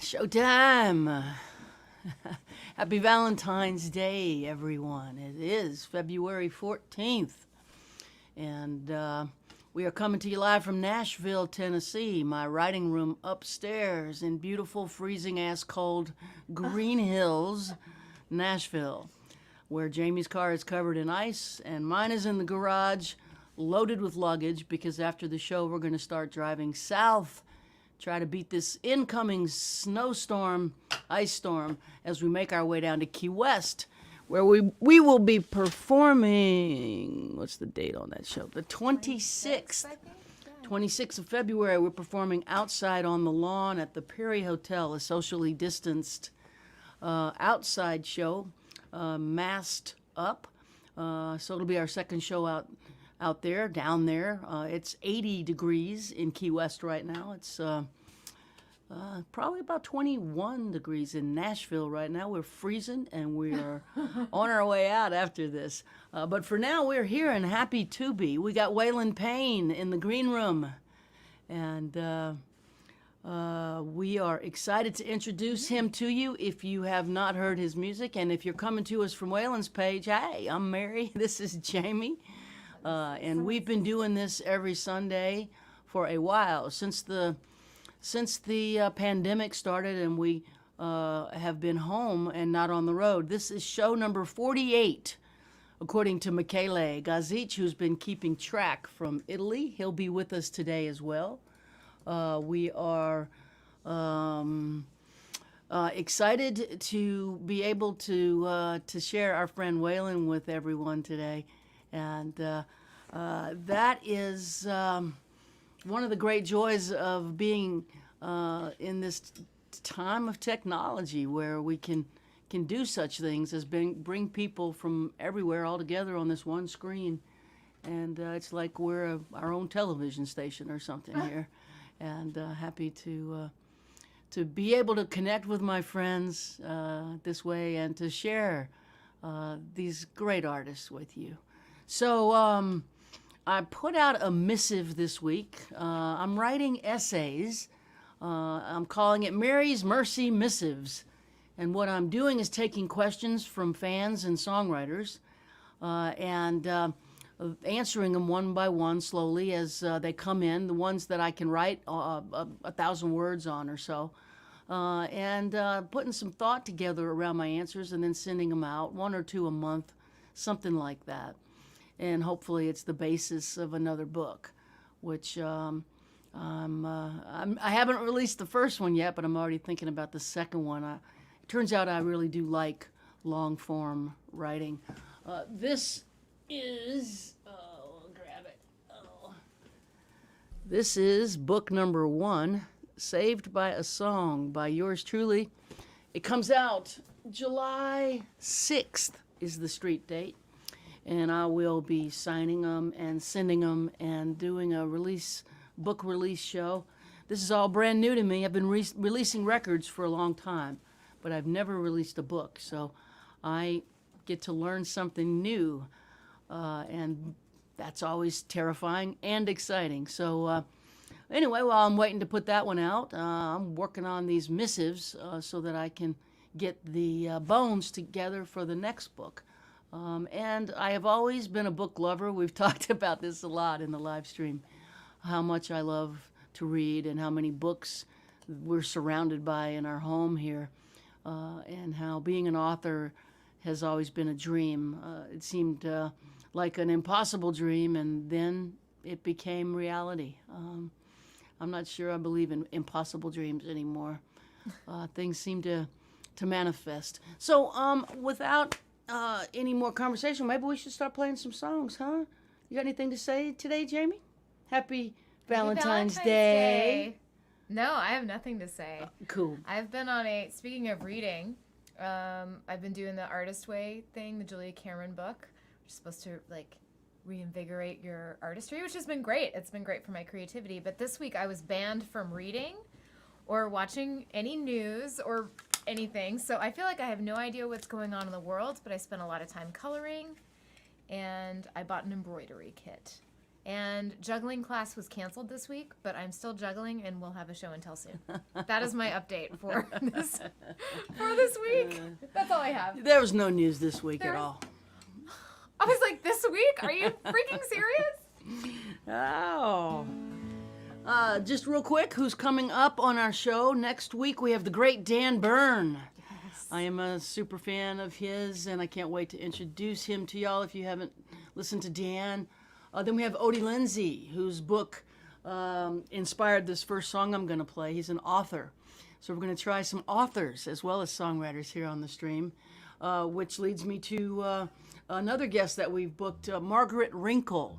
Showtime! Happy Valentine's Day, everyone. It is February 14th, and we are coming to you live from Nashville, Tennessee, my writing room upstairs in beautiful, freezing-ass cold Green Hills, Nashville, where Jaimee's car is covered in ice, and mine is in the garage, loaded with luggage, because after the show we're going to start driving south, try to beat this incoming snowstorm, ice storm, as we make our way down to Key West, where we will be performing, what's the date on that show? The 26th. 26th of February, we're performing outside on the lawn at the Perry Hotel, a socially distanced outside show, masked up. So it'll be our second show out there, down there. It's 80 degrees in Key West right now. It's probably about 21 degrees in Nashville right now. We're freezing, and we are on our way out after this. But for now, we're here and happy to be. We got Waylon Payne in the green room, and we are excited to introduce him to you if you have not heard his music. And if you're coming to us from Waylon's page, hey, I'm Mary. This is Jaimee. And we've been doing this every Sunday for a while, since the pandemic started, and we have been home and not on the road. This is show number 48, according to Michele Gauthier, who's been keeping track from Italy. He'll be with us today as well. We are excited to be able to share our friend Waylon with everyone today. And that is one of the great joys of being in this time of technology, where we can do such things as bring people from everywhere all together on this one screen. And it's like we're our own television station or something here. And happy to be able to connect with my friends this way and to share these great artists with you. So I put out a missive this week. I'm writing essays. I'm calling it Mary's Mercy Missives. And what I'm doing is taking questions from fans and songwriters and answering them one by one slowly as they come in, the ones that I can write 1,000 words on or so. And putting some thought together around my answers and then sending them out, 1 or 2 a month, something like that. And hopefully it's the basis of another book, which I haven't released the first one yet, but I'm already thinking about the second one. It turns out I really do like long-form writing. This is, I'll grab it. This is book number 1, Saved by a Song, by yours truly. It comes out July 6th is the street date. And I will be signing them and sending them and doing a book release show. This is all brand new to me. I've been releasing records for a long time, but I've never released a book. So I get to learn something new, and that's always terrifying and exciting. So anyway, while I'm waiting to put that one out, I'm working on these missives so that I can get the bones together for the next book. And I have always been a book lover. We've talked about this a lot in the live stream, how much I love to read and how many books we're surrounded by in our home here, and how being an author has always been a dream. It seemed like an impossible dream, and then it became reality. I'm not sure I believe in impossible dreams anymore. Things seem to manifest. So without any more conversation, maybe we should start playing some songs, huh? You got anything to say today, Jaimee? Happy Valentine's Day. No, I have nothing to say. Cool. I've been speaking of reading, I've been doing the Artist Way thing, the Julia Cameron book, which is supposed to reinvigorate your artistry, which has been great. It's been great for my creativity. But this week I was banned from reading or watching any news or anything. So I feel like I have no idea what's going on in the world, but I spent a lot of time coloring, and I bought an embroidery kit. And juggling class was canceled this week, but I'm still juggling and we'll have a show and tell soon. That is my update for this week. That's all I have. There was no news this week at all. I was like, this week? Are you freaking serious? Oh. Just real quick, who's coming up on our show next week? We have the great Dan Byrne. Yes. I am a super fan of his, and I can't wait to introduce him to y'all if you haven't listened to Dan. Then we have Odie Lindsay, whose book inspired this first song I'm going to play. He's an author. So we're going to try some authors as well as songwriters here on the stream, which leads me to another guest that we've booked, Margaret Wrinkle.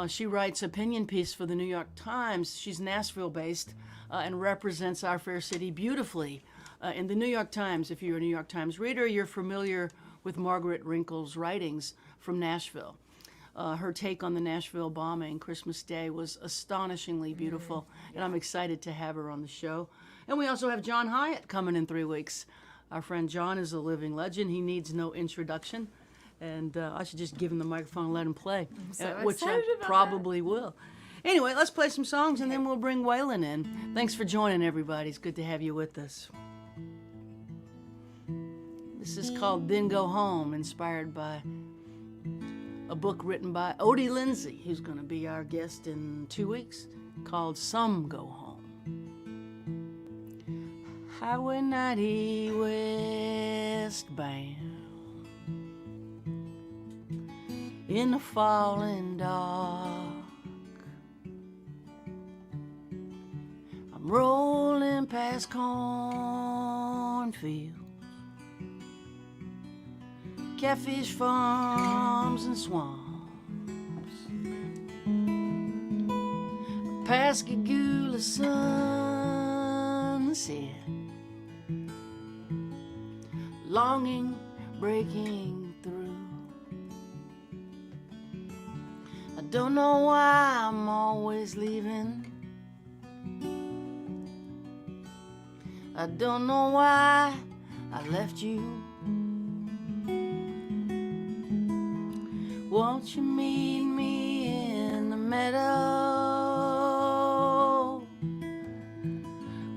She writes opinion piece for the New York Times. She's Nashville-based and represents our fair city beautifully. In the New York Times, if you're a New York Times reader, you're familiar with Margaret Wrinkle's writings from Nashville. Her take on the Nashville bombing Christmas Day was astonishingly beautiful, and I'm excited to have her on the show. And we also have John Hyatt coming in 3 weeks. Our friend John is a living legend. He needs no introduction, and I should just give him the microphone and let him play, I'm so which I excited about probably will. Anyway, let's play some songs, and then we'll bring Waylon in. Thanks for joining, everybody. It's good to have you with us. This is called Then Go Home, inspired by a book written by Odie Lindsay, who's going to be our guest in 2 weeks, called Some Go Home. Highway 90 westbound in the falling dark, I'm rolling past cornfields, catfish farms and swamps, Pascagoula sunset, longing breaking through. I don't know why I'm always leaving. I don't know why I left you. Won't you meet me in the meadow?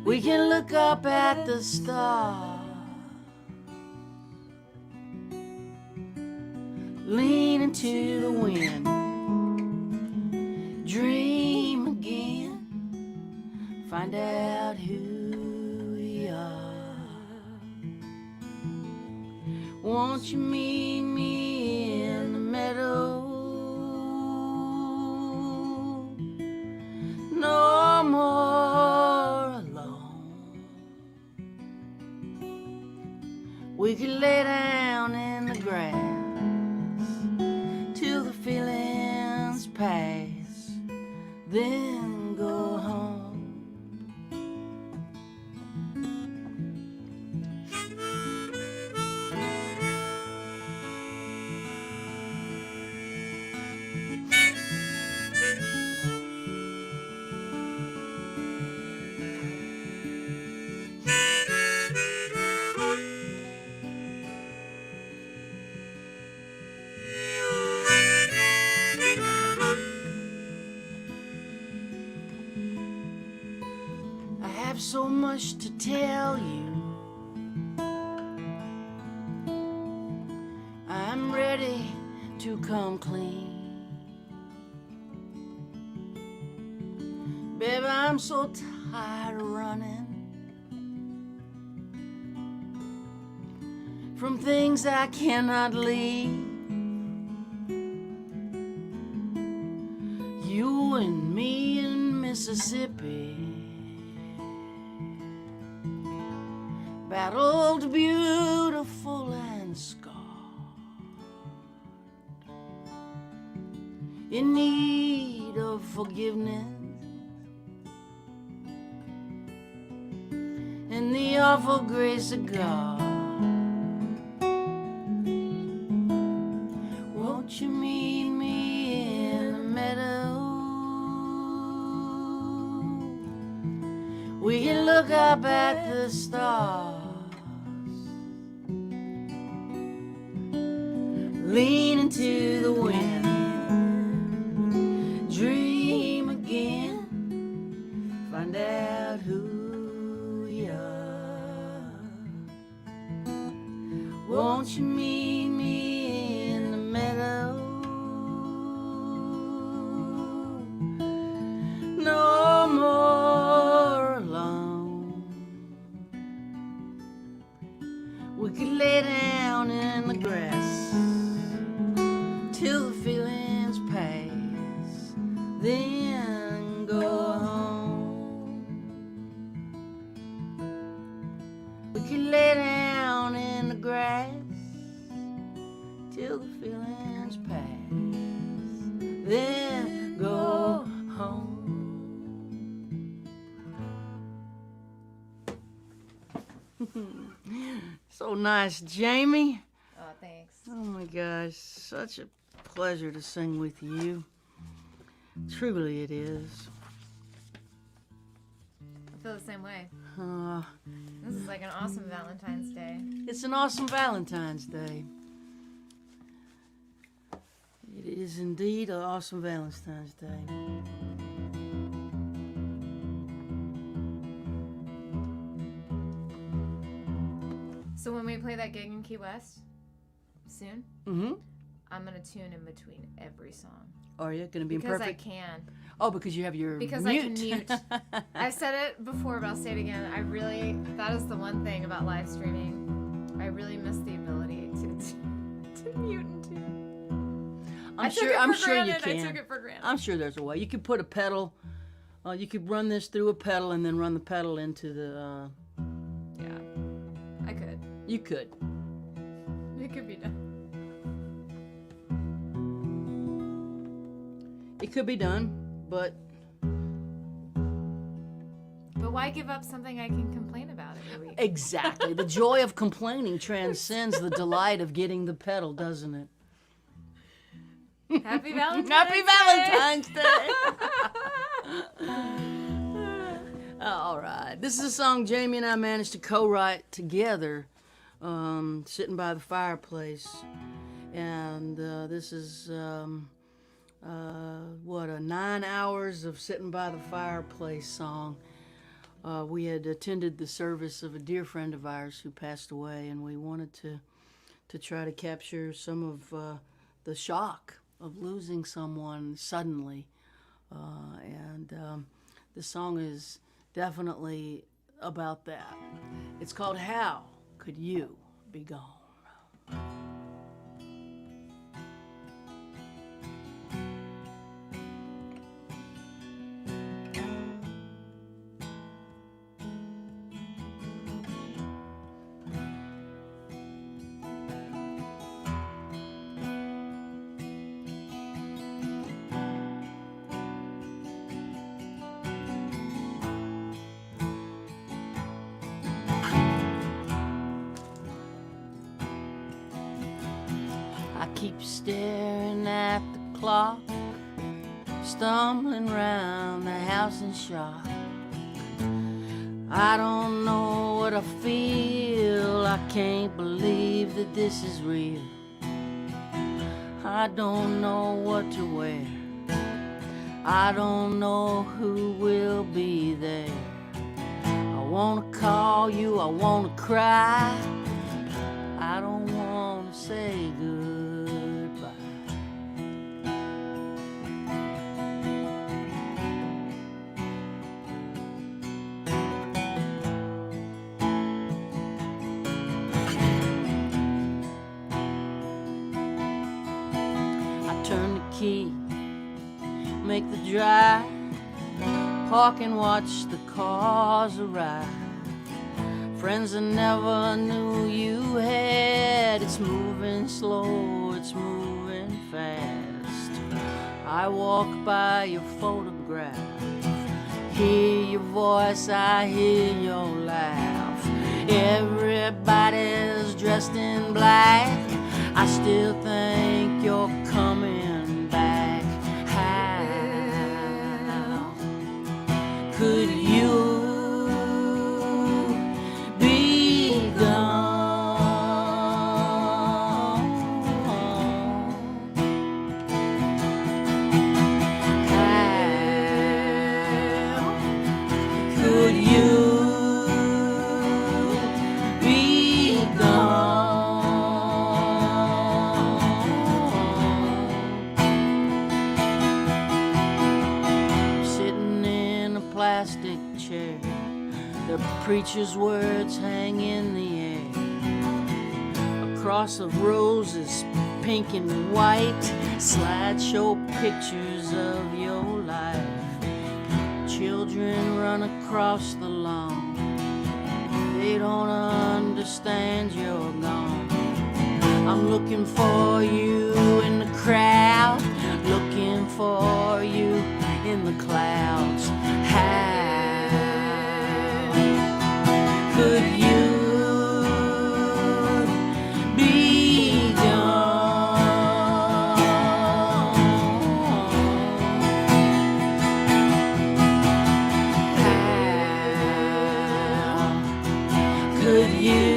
We can look up at the stars, lean into the wind, dream again, find out who we are. Won't you meet me in the meadow? No more alone. We could lay down in the grass till the feelings pass, then go home. So much to tell you. I'm ready to come clean. Baby, I'm so tired of running from things I cannot leave. You and me in Mississippi battled, beautiful and scarred, in need of forgiveness and the awful grace of God. Won't you meet me in the meadow? We can look up at the stars, lean into the wind, Won't you meet me in the meadow? No more alone. We could lay down in the grass till the feelings pass, then go home. We could lay down in the grass till the feelings pass, then go home. So nice, Jaimee. Oh, thanks. Oh my gosh, such a pleasure to sing with you. Truly it is. I feel the same way. Uh, This is like an awesome Valentine's Day. it's an awesome Valentine's Day. It is indeed an awesome Valentine's Day. So when we play that gig in Key West soon, Mm-hmm. I'm gonna tune in between every song Are you going to be because perfect? I can. Oh, because you have your Because mute. I can mute. I've said it before, but I'll say it again. That is the one thing about live streaming. I really miss the ability to mute and tune. I'm sure you can. I took it for granted. I'm sure there's a way. You could put a pedal. You could run this through a pedal and then run the pedal into the. Yeah, I could. You could. It could be done. It could be done, but But why give up something I can complain about every week? exactly. The joy of complaining transcends the delight of getting the pedal, doesn't it? Happy Valentine's Happy Day. Valentine's Day! All right. This is a song Jaimee and I managed to co-write together, sitting by the fireplace. And this is, 9 hours of sitting by the fireplace song. We had attended the service of a dear friend of ours who passed away, and we wanted to try to capture some of the shock of losing someone suddenly. The song is definitely about that. It's called How Could You Be Gone? I keep staring at the clock, stumbling round the house in shock. I don't know what I feel, I can't believe that this is real. I don't know what to wear, I don't know who will be there. I wanna call you, I wanna cry, I don't wanna say goodbye. I turn the key, make the drive, park and watch the cars arrive. Friends I never knew you had. It's moving slow, it's moving fast. I walk by your photograph, hear your voice, I hear your laugh. Everybody's dressed in black, I still think you're coming back. How could you be gone? How could you be gone? plastic chair. The preacher's words hang in the air. A cross of roses, pink and white, slideshow pictures of your life. Children run across the lawn. They don't understand you're gone. I'm looking for you in the crowd, looking for you in the clouds. How could you be gone? How could you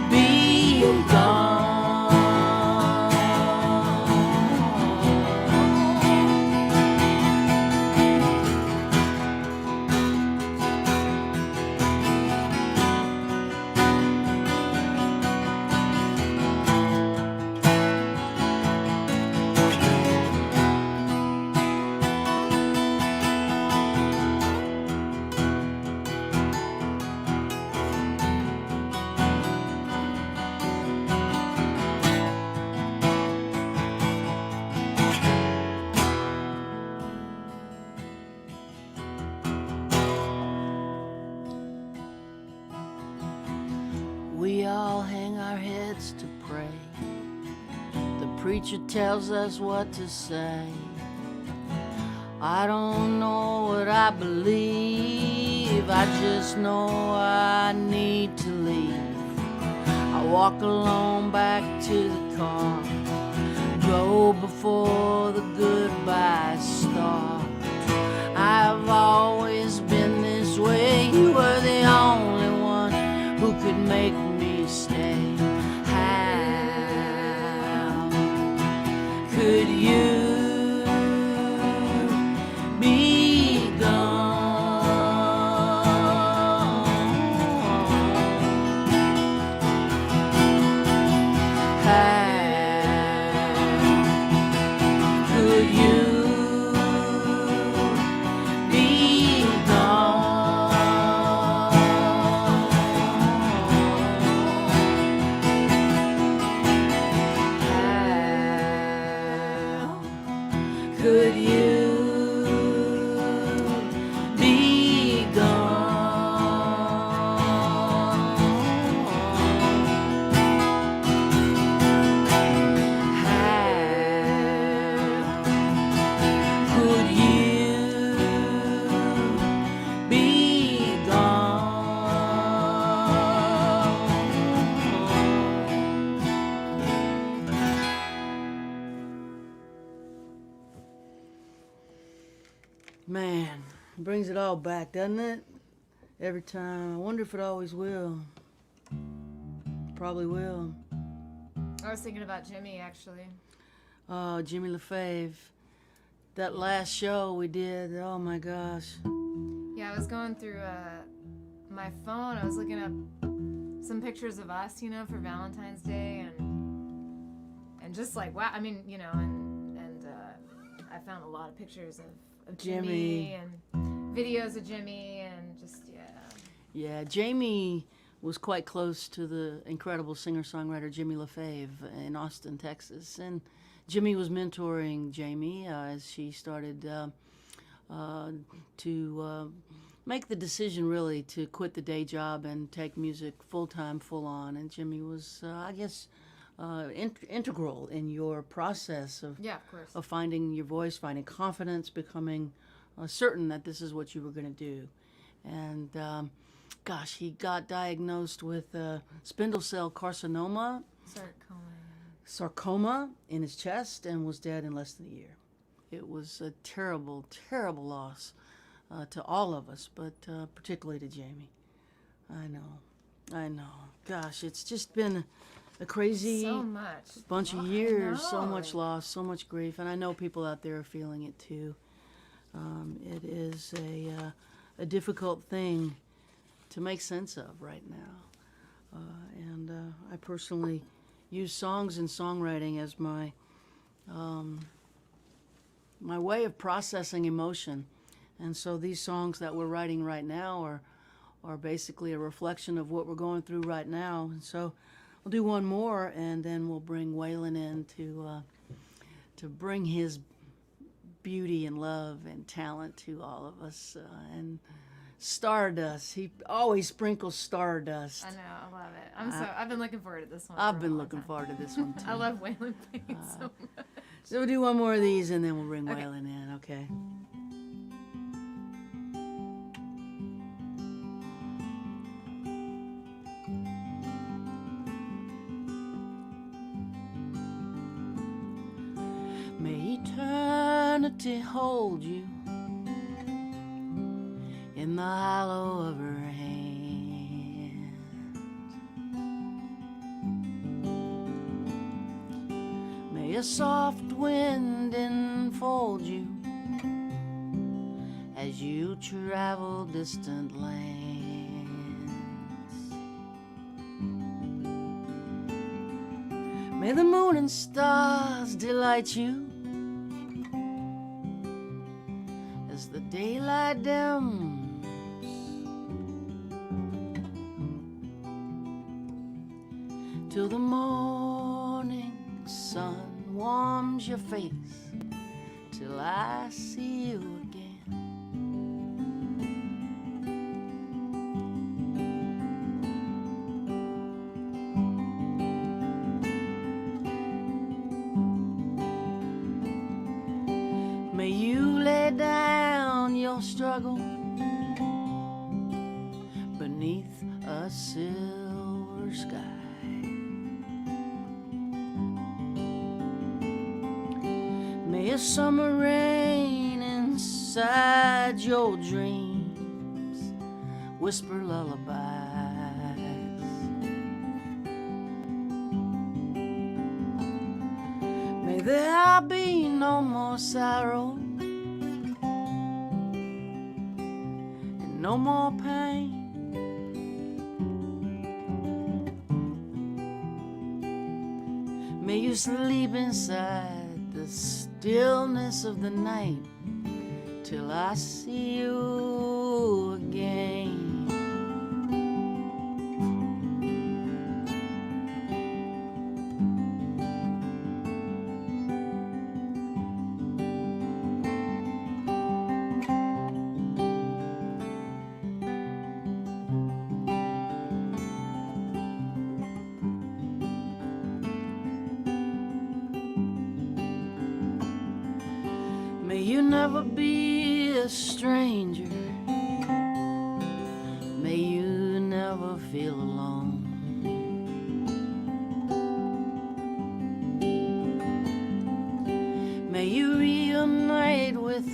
be gone? We all hang our heads to pray. The preacher tells us what to say. I don't know what I believe, I just know I need to leave. I walk alone back to the car, go before the goodbyes start. I've always been this way, you were the only one who could make me stay. How could you be gone? How could you be gone? How could you be How could you be Man, it brings it all back, doesn't it? Every time. I wonder if it always will. Probably will. I was thinking about Jimmy, actually. Oh, Jimmy LaFave. That last show we did, oh my gosh. Yeah, I was going through my phone. I was looking up some pictures of us, for Valentine's Day, and just like, wow. I mean, and I found a lot of pictures of Jimmy and videos of Jimmy, and just Yeah, Jaimee was quite close to the incredible singer-songwriter Jimmy LaFave in Austin, Texas, and Jimmy was mentoring Jaimee as she started to make the decision really to quit the day job and take music full-time, full-on. And Jimmy was, I guess, integral in your process of course. of finding your voice, finding confidence, becoming certain that this is what you were going to do. And gosh, he got diagnosed with spindle cell carcinoma, sarcoma in his chest, and was dead in less than a year. It was a terrible, terrible loss to all of us, but particularly to Jaimee. I know. Gosh, it's just been a crazy So much. bunch of years, so much loss, so much grief, and I know people out there are feeling it too. It is a difficult thing to make sense of right now, and I personally use songs and songwriting as my my way of processing emotion. And so these songs that we're writing right now are basically a reflection of what we're going through right now. And so we'll do one more, and then we'll bring Waylon in to bring his beauty and love and talent to all of us. And stardust. He always sprinkles stardust. I know, I love it. I've been looking forward to this one. I've been looking forward to this one too. I love Waylon Payne so much. So we'll do one more of these, and then we'll bring Waylon in. Okay. May eternity hold you in the hollow of her hand. May a soft wind enfold you as you travel distant lands. May the moon and stars delight you as the daylight dims. Till the morning sun warms your face, till I see you again. May you lay down your struggle beneath a silver sky. May a summer rain inside your dreams whisper lullabies. May there be no more sorrow and no more pain. May you sleep inside the stillness of the night till I see you again. May you never be a stranger. May you never feel alone. May you reunite with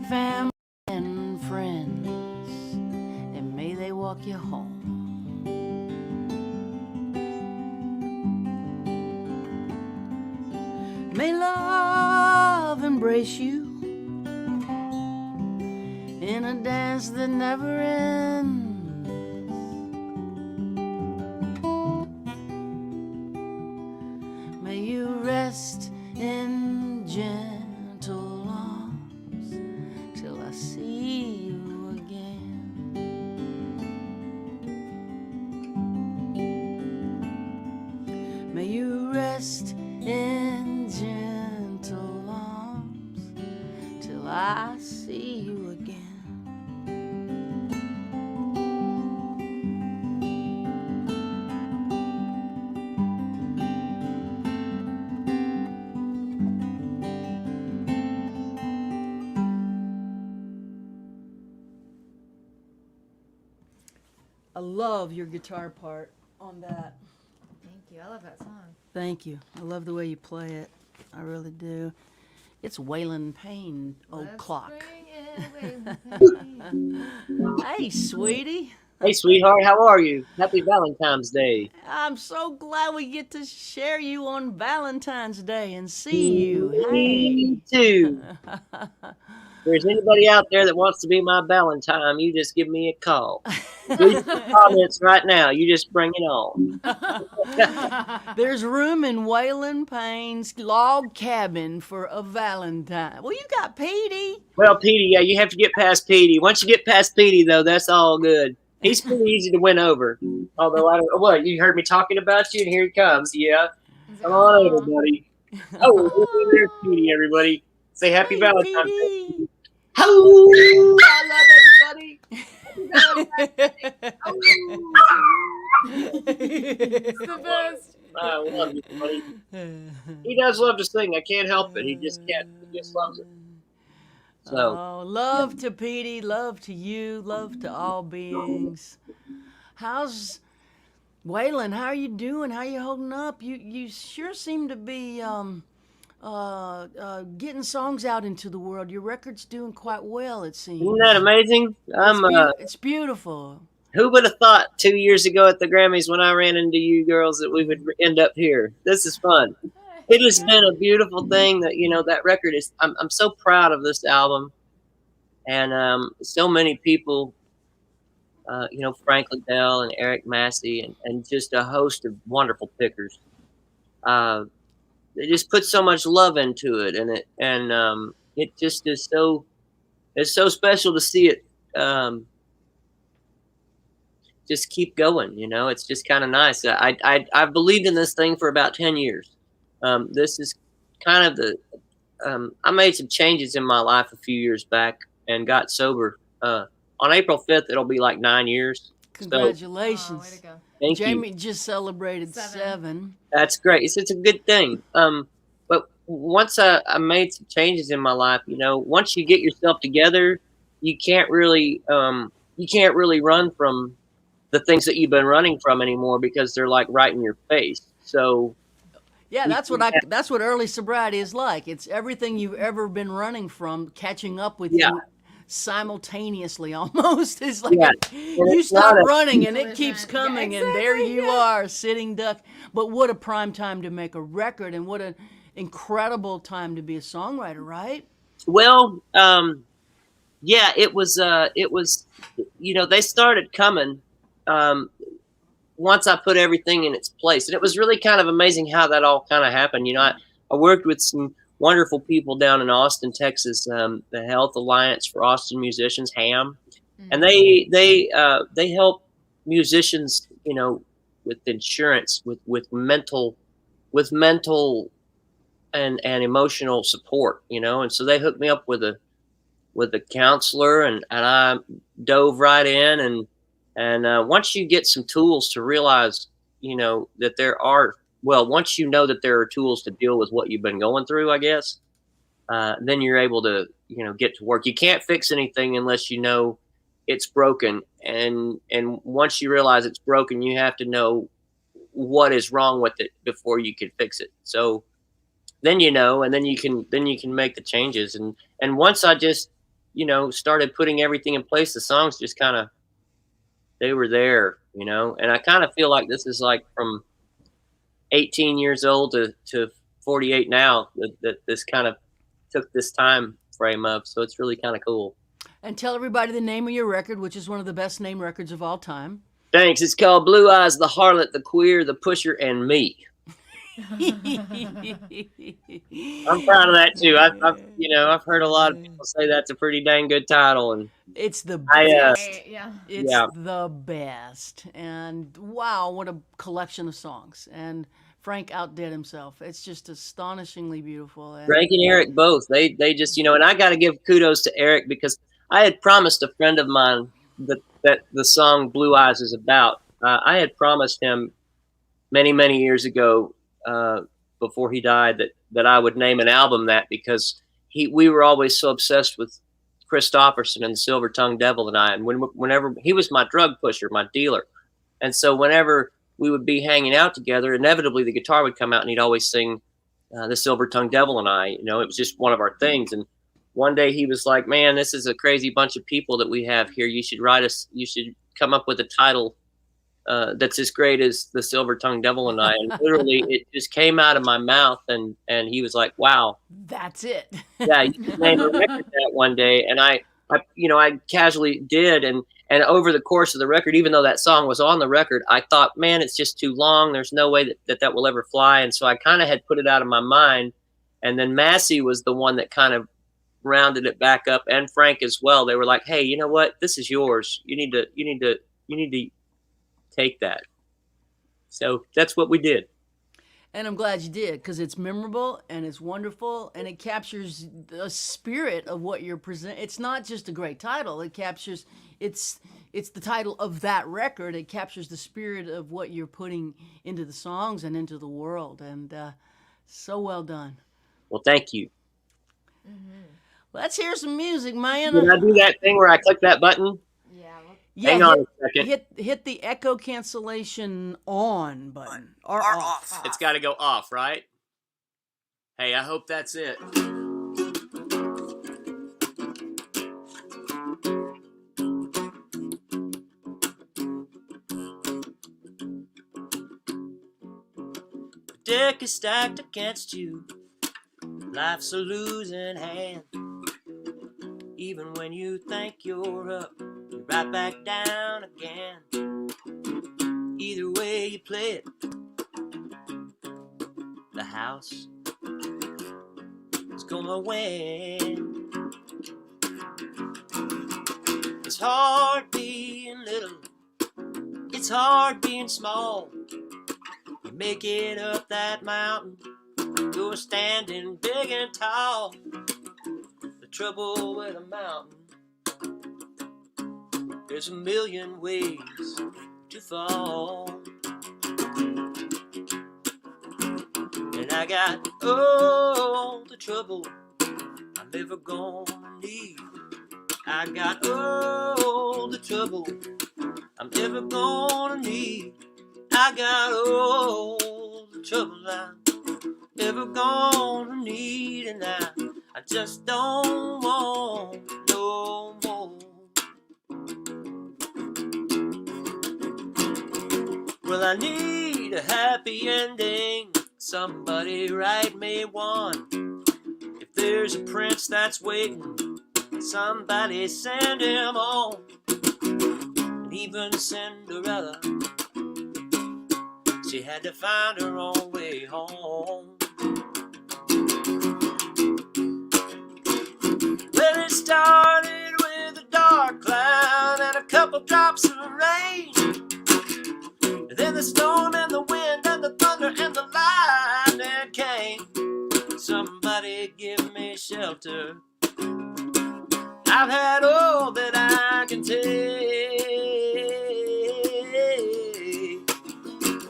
family and friends, and may they walk you home. May love embrace you in a dance that never ends. May you rest in gentle arms till I see you again. May you rest in gentle arms till I see you again. I love your guitar part on that. Thank you. I love that song. Thank you. I love the way you play it. I really do. It's Waylon Payne, old Let's clock. bring it, Waylon Payne. Hey, sweetie. Hey, sweetheart, how are you? Happy Valentine's Day. I'm so glad we get to share you on Valentine's Day and see you. Me Hey. too. If there's anybody out there that wants to be my Valentine, you just give me a call. Leave some comments right now. You just bring it on. There's room in Waylon Payne's log cabin for a Valentine. Well, you got Petey. Well, Petey, yeah, you have to get past Petey. Once you get past Petey, though, that's all good. He's pretty easy to win over. Although I don't. What, you heard me talking about you, and here he comes. Yeah, come on over, buddy. Oh, there's Petey, everybody. Say happy Hey, Valentine's Day. Petey. Ho! I love everybody. It's the best. I love you, buddy. He does love to sing. I can't help it. He just can't. He just loves it. So, Oh, love to Petey, love to you, love to all beings. How's Waylon? How are you doing? How you holding up? You sure seem to be getting songs out into the world. Your record's doing quite well, it seems. isn't that amazing? It's beautiful. Who would have thought 2 years ago at the Grammys when I ran into you girls that we would end up here? This is fun. It has been a beautiful thing that, that record is, I'm so proud of this album. And so many people, Frank Liddell and Eric Massey and just a host of wonderful pickers. They just put so much love into it, and it just is it's so special to see it just keep going. It's just kind of nice. I've believed in this thing for about 10 years. This is kind of I made some changes in my life a few years back and got sober. On April 5th, it'll be like 9 years. Congratulations. Oh, way to go. Thank Jaimee you. just celebrated 7. That's great. It's a good thing. But once I made some changes in my life, once you get yourself together, you can't really run from the things that you've been running from anymore because they're like right in your face. So Yeah, that's what early sobriety is like. It's everything you've ever been running from catching up with you simultaneously almost. It's like you stop running and it keeps coming and there you are sitting duck. But what a prime time to make a record and what an incredible time to be a songwriter, right? Well, yeah, it was they started coming once I put everything in its place. And it was really kind of amazing how that all kind of happened. I worked with some wonderful people down in Austin, Texas, the Health Alliance for Austin Musicians, HAM. Mm-hmm. And they help musicians, with insurance, with mental and emotional support, and so they hooked me up with a counselor and I dove right in and once you get some tools to realize, that once you know that there are tools to deal with what you've been going through, I guess, then you're able to, get to work. You can't fix anything unless you know it's broken. And once you realize it's broken, you have to know what is wrong with it before you can fix it. So then, and then you can make the changes. And once I just, started putting everything in place, the songs just kind of, they were there, and I kind of feel like this is like from 18 years old to 48 now that this kind of took this time frame up. So it's really kind of cool. And tell everybody the name of your record, which is one of the best named records of all time. Thanks. It's called Blue Eyes, the Harlot, the Queer, the Pusher, and Me. I'm proud of that too. I've heard a lot of people say that's a pretty dang good title, and it's the best. It's yeah. the best. And wow, what a collection of songs. And Frank outdid himself. It's just astonishingly beautiful. And Frank and Eric both. They just, and I got to give kudos to Eric because I had promised a friend of mine that the song Blue Eyes is about. I had promised him many, many years ago, before he died, that I would name an album that, because we were always so obsessed with Christopherson and the Silver Tongued Devil and I. And whenever he was my drug pusher, my dealer. And so whenever we would be hanging out together, inevitably the guitar would come out and he'd always sing the Silver Tongued Devil and I. It was just one of our things. And one day he was like, man, this is a crazy bunch of people that we have here. You should come up with a title that's as great as The Silver-Tongued Devil and I. And literally, it just came out of my mouth, and he was like, "Wow, That's it. yeah, you should name a record that one day." And I casually did, and over the course of the record, even though that song was on the record, I thought, man, it's just too long. There's no way that will ever fly. And so I kind of had put it out of my mind. And then Massey was the one that kind of rounded it back up, and Frank as well. They were like, "Hey, you know what? This is yours. You need to take that." So that's what we did. And I'm glad you did, because it's memorable and it's wonderful and it captures the spirit of what you're presenting. It's not just a great title. It captures, it's the title of that record. It captures the spirit of what you're putting into the songs and into the world. And so well done. Well, thank you. Let's hear some music, man. Did I do that thing where I click that button? Yeah, Hang on a second. Hit the echo cancellation on button. Or off. It's got to go off, right? Hey, I hope that's it. The deck is stacked against you. Life's a losing hand. Even when you think you're up, you're right back down again. Either way you play it, the house is gonna win. It's hard being little, it's hard being small. You make it up that mountain, you're standing big and tall. The trouble with a mountain, there's a million ways to fall. And I got all the trouble I'm ever gonna need. I got all the trouble I'm ever gonna need. I got all the trouble I'm ever gonna need. And I just don't want no more. Well, I need a happy ending. Somebody write me one. If there's a prince that's waiting, somebody send him on. And even Cinderella, she had to find her own way home. Well, it started with a dark cloud and a couple drops of rain. And then the storm and the wind and the thunder and the lightning came. Somebody give me shelter. I've had all that I can take.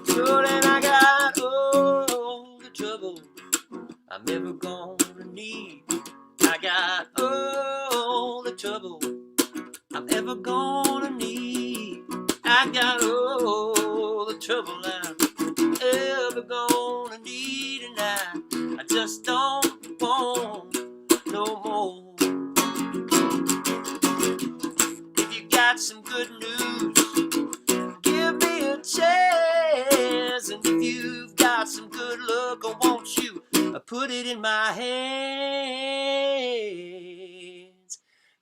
So then I got all the trouble I'm ever gonna need. I got all the trouble I'm ever gonna need. I got all the trouble I'm ever gonna need. And I just don't want no more. If you got some good news, give me a chance. And if you've got some good luck, I want you to put it in my hands.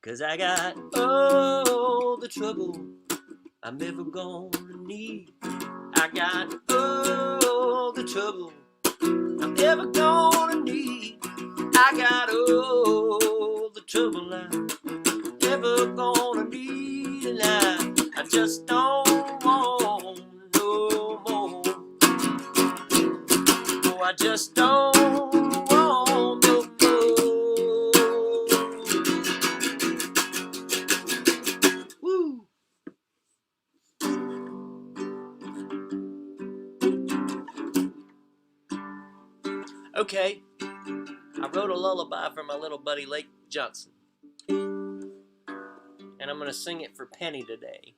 'Cause I got all the trouble I'm ever gonna need. I got all the trouble I'm ever gonna need. I got all the trouble I'm ever gonna need. And I just don't want no more. Oh, I just don't want no more. Woo! Okay, I wrote a lullaby for my little buddy Lake Johnson, and I'm gonna sing it for Penny today.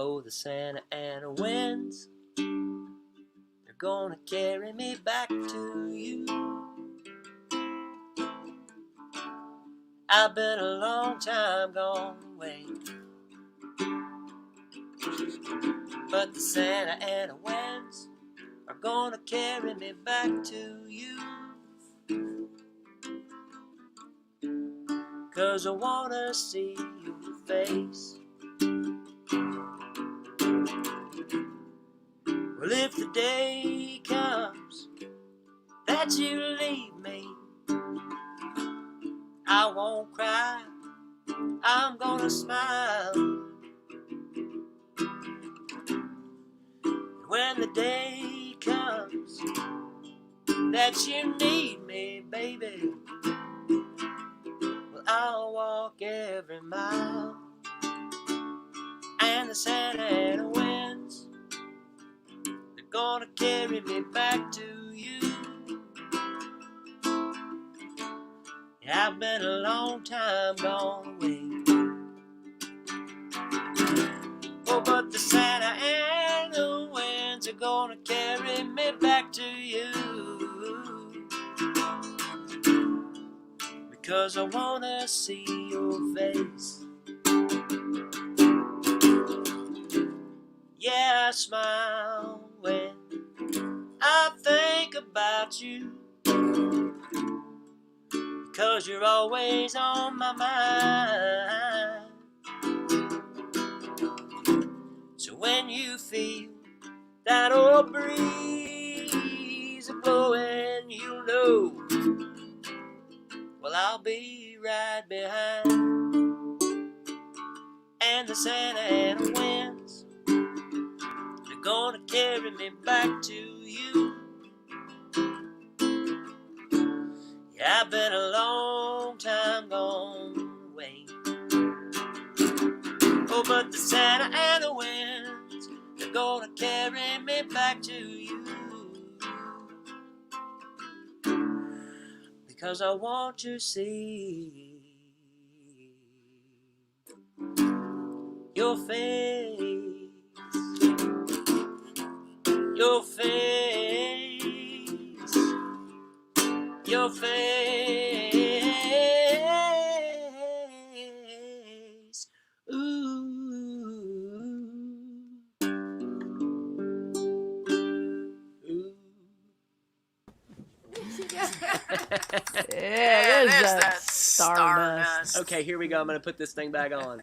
Oh, the Santa Ana winds, they're gonna carry me back to you. I've been a long time gone away. But the Santa Ana winds are gonna carry me back to you. 'Cause I wanna see your face. Well, if the day comes that you leave me, I won't cry, I'm gonna smile. When the day comes that you need me, baby, well, I'll walk every mile. And the Santa Ana winds, they're gonna carry me back to you. Yeah, I've been a long time gone away. Oh, but the Santa Ana winds are gonna carry me back to you. Because I wanna see your face. Yeah, I smile when I think about you. Because you're always on my mind. So when you feel that old breeze blowing, you'll know, well, I'll be right behind. And the Santa Ana winds, they're gonna carry me back to you. Yeah, I've been a long time gone away. Oh, but the Santa Ana winds, they're gonna carry me back to you. Because I want to see your face, your face, your face. Ooh. Ooh. Yeah, there's that Stardust. Okay, here we go. I'm going to put this thing back on.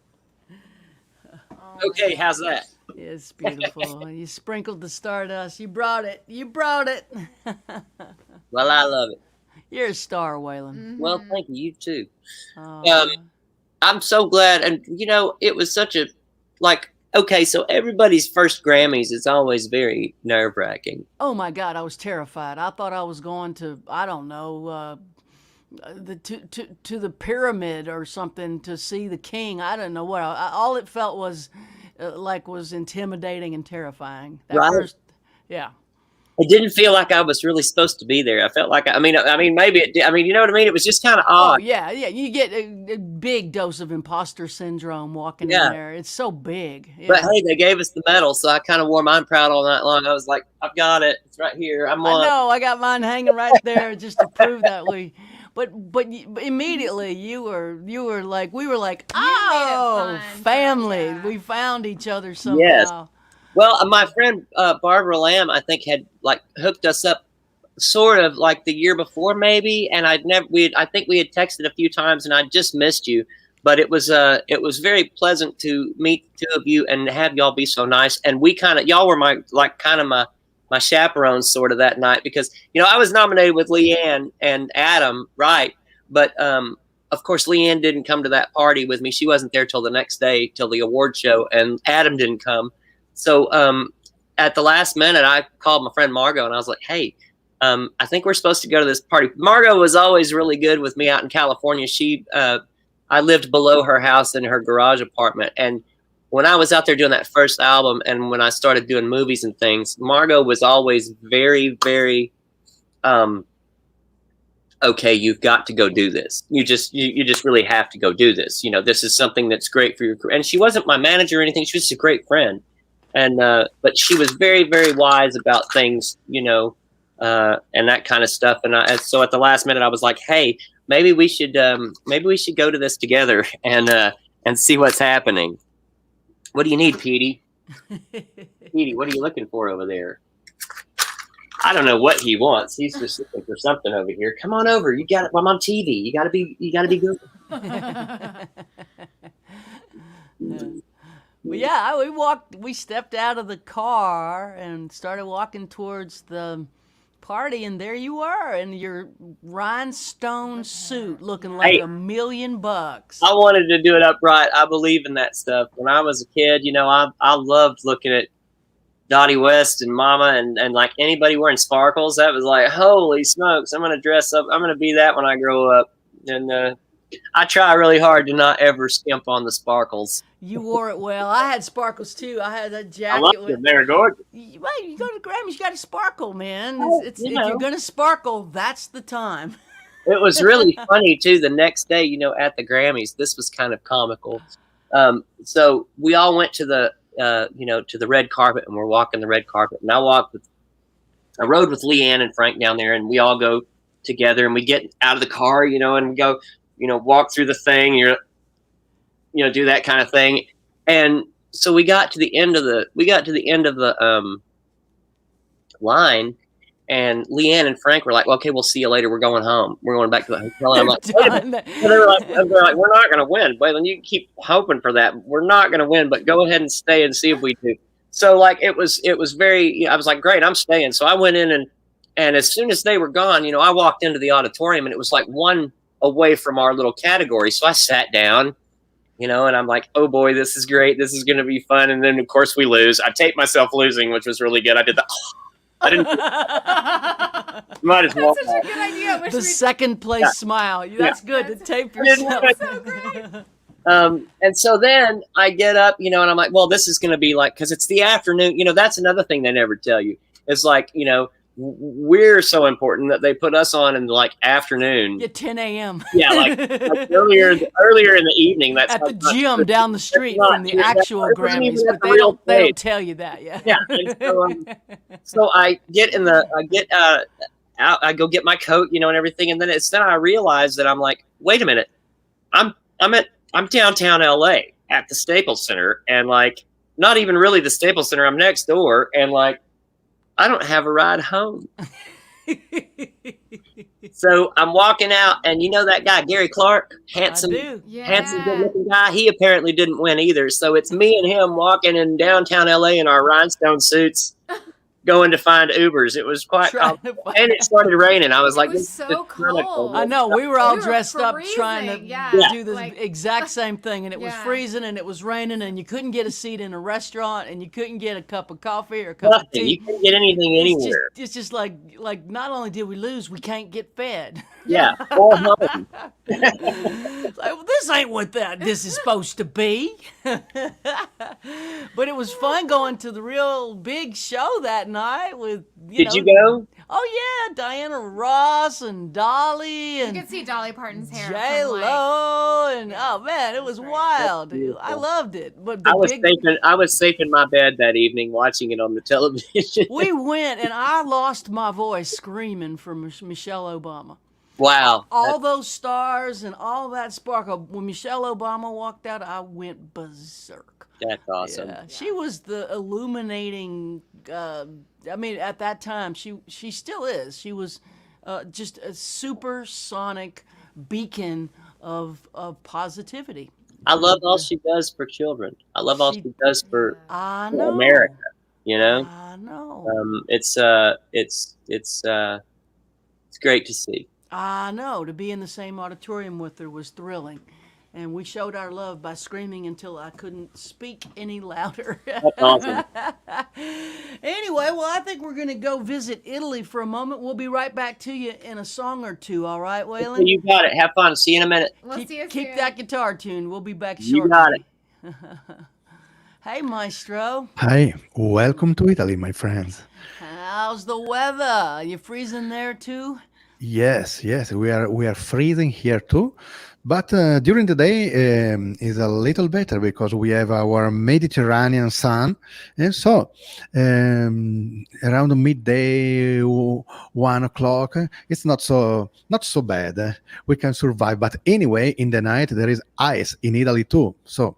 Okay, how's that? It's beautiful. You sprinkled the Stardust. You brought it. You brought it. Well, I love it. You're a star, Waylon. Well, thank you. You too. Oh. I'm so glad. And, you know, it was such a, like, okay, so everybody's first Grammys is always very nerve-wracking. Oh my God, I was terrified. I thought I was going to, I don't know, to the pyramid or something to see the king. I don't know what. All it felt was was intimidating and terrifying. That Right. first, yeah. It didn't feel like I was really supposed to be there. I felt like, I mean, maybe it did. I mean, you know what I mean? It was just kind of Oh odd. yeah, yeah. You get a big dose of imposter syndrome walking Yeah. in there. It's so big. Yeah. But hey, they gave us the medal, so I kind of wore mine proud all night long. I was like, I've got it. It's right here. I'm I on. know. I got mine hanging right there just to prove that we. But immediately we were like, oh, fun, family. yeah. We found each other somehow. Yes. Well, my friend Barbara Lamb, I think, had like hooked us up, sort of like the year before, maybe. And I think we had texted a few times, and I just missed you. But it was very pleasant to meet the two of you and have y'all be so nice. And y'all were my chaperones sort of that night, because you know I was nominated with Leanne and Adam, right? But of course Leanne didn't come to that party with me. She wasn't there till the next day, till the award show, and Adam didn't come. So at the last minute, I called my friend Margot and I was like, hey, I think we're supposed to go to this party. Margot was always really good with me out in California. I lived below her house in her garage apartment. And when I was out there doing that first album and when I started doing movies and things, Margot was always very, very, okay, you've got to go do this. You just really have to go do this. You know, this is something that's great for your career. And she wasn't my manager or anything. She was just a great friend. And, but she was very, very wise about things, you know, and that kind of stuff. And so at the last minute, I was like, hey, maybe we should go to this together and see what's happening. What do you need, Petey? Petey, what are you looking for over there? I don't know what he wants. He's just looking for something over here. Come on over. You got it. I'm on TV. You gotta be good. Well, yeah, we stepped out of the car and started walking towards the party, and there you were in your rhinestone suit looking like Hey. $1 million. I wanted to do it upright. I believe in that stuff. When I was a kid, I loved looking at Dottie West and Mama and like anybody wearing sparkles. That was like, holy smokes, I'm going to dress up. I'm going to be that when I grow up. And I try really hard to not ever skimp on the sparkles. You wore it well. I had sparkles too. I had a jacket. I love them. They're gorgeous. Well, you go to Grammys, you got to sparkle, man. If you know. you're going to sparkle, that's the time. It was really funny too. The next day, at the Grammys, this was kind of comical. So we all went to the to the red carpet, and we're walking the red carpet. And I rode with Leanne and Frank down there, and we all go together, and we get out of the car, and we go, walk through the thing, do that kind of thing. And so we got to the end of the line, and Leanne and Frank were like, well, okay, we'll see you later. We're going home. We're going back to the hotel. And I'm like, wait a minute. They're like, we're not going to win. Waylon, you keep hoping for that. We're not going to win, but go ahead and stay and see if we do. So like, it was very, I was like, great, I'm staying. So I went in and as soon as they were gone, I walked into the auditorium, and it was like one away from our little category. So I sat down, and I'm like, oh boy, this is great. This is going to be fun. And then of course we lose. I taped myself losing, which was really good. I did that. I didn't. Might as well. That's such a good idea. The second place smile. That's good to tape yourself. So great. And so then I get up, and I'm like, well, this is going to be like, because it's the afternoon. That's another thing they never tell you. It's like, we're so important that they put us on in like afternoon. Yeah, 10 a.m. Yeah, like earlier in the evening. That's at the gym down the street from the actual Grammys, but they don't tell you that. Yeah. Yeah. And so I go get my coat, and everything, and then I realize that I'm like, wait a minute, I'm downtown LA at the Staples Center, and like not even really the Staples Center. I'm next door, and like I don't have a ride home. So I'm walking out, and that guy, Gary Clark, handsome, good-looking guy, he apparently didn't win either. So it's me and him walking in downtown LA in our rhinestone suits, going to find Ubers. It was quite, and it started raining. I was like, "This is so cold." I know, we were all dressed up trying to do the like, exact same thing, and it was freezing, and it was raining, and you couldn't get a seat in a restaurant, and you couldn't get a cup of coffee or a cup of tea. You couldn't get anything anywhere. It's just like not only did we lose, we can't get fed. Yeah, or home. Like, well, this ain't what this is supposed to be. But it was fun going to the real big show that night with Did you go? Oh yeah, Diana Ross and Dolly and you could see Dolly Parton's hair. J-Lo and oh man, it was wild. I loved it. But I was safe in my bed that evening watching it on the television. We went, and I lost my voice screaming for Michelle Obama. Wow. All those stars and all that sparkle. When Michelle Obama walked out, I went berserk. That's awesome. Yeah. She was the illuminating, at that time, she still is. She was just a supersonic beacon of positivity. I love all she does for children. I love all she does for America. I know. It's great to see. I know. To be in the same auditorium with her was thrilling. And we showed our love by screaming until I couldn't speak any louder. That's awesome. Anyway, well, I think we're going to go visit Italy for a moment. We'll be right back to you in a song or two, all right, Waylon? You got it. Have fun. See you in a minute. We'll see you keep soon. that guitar tuned. We'll be back shortly. You got it. Hey, Maestro. Hi, welcome to Italy, my friends. How's the weather? Are you freezing there too? Yes, we are freezing here too, But during the day is a little better because we have our Mediterranean sun, and so around midday, 1 o'clock, it's not so bad. We can survive. But anyway, in the night there is ice in Italy too, so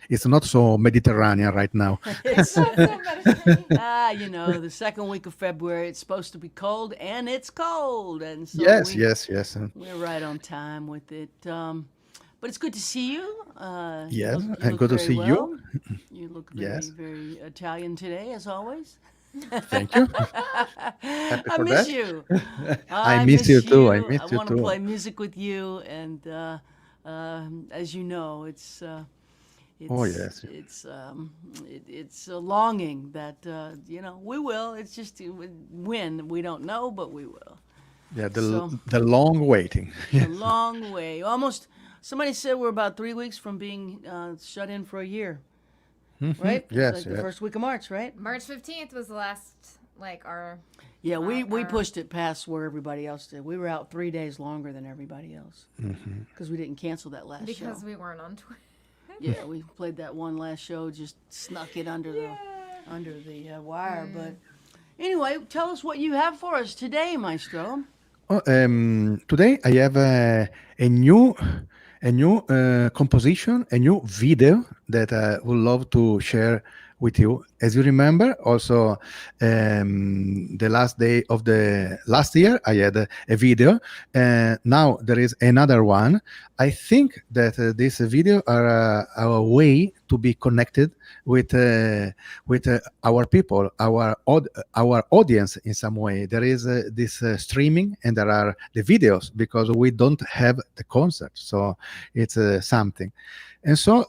it's not so Mediterranean right now. It's Not so Mediterranean. the second week of February. It's supposed to be cold, and it's cold, and so Yes, yes, yes, we're right on time with it. But it's good to see you. yes, You and look good to very see you. well. You look very, Yes, very Italian today, as always. thank you. Happy I for miss that. you. I I miss you miss too. I you. miss I you want to too. play music with you, and as you know, Oh it's yes, it's it's a longing that we will. It's just when we don't know, but we will. yeah. The So the long waiting. a Yes. long way. Almost. Somebody said we're about 3 weeks from being shut in for a year. Right? It's Yes, like the yeah. first week of March, right? March 15th was the last, like, our. Yeah, we Our pushed it past where everybody else did. We were out 3 days longer than everybody else because we didn't cancel that last Because show. we weren't on Twitter. Yeah, we played that one last show, just snuck it under the wire. But anyway, tell us what you have for us today, Maestro. Oh, today I have a new composition, a new video that I would love to share with you. As you remember, also the last day of the last year, I had a video. Now there is another one. I think that this video are a way to be connected with our people, our audience in some way. There is this streaming, and there are the videos because we don't have the concert, so it's something. And so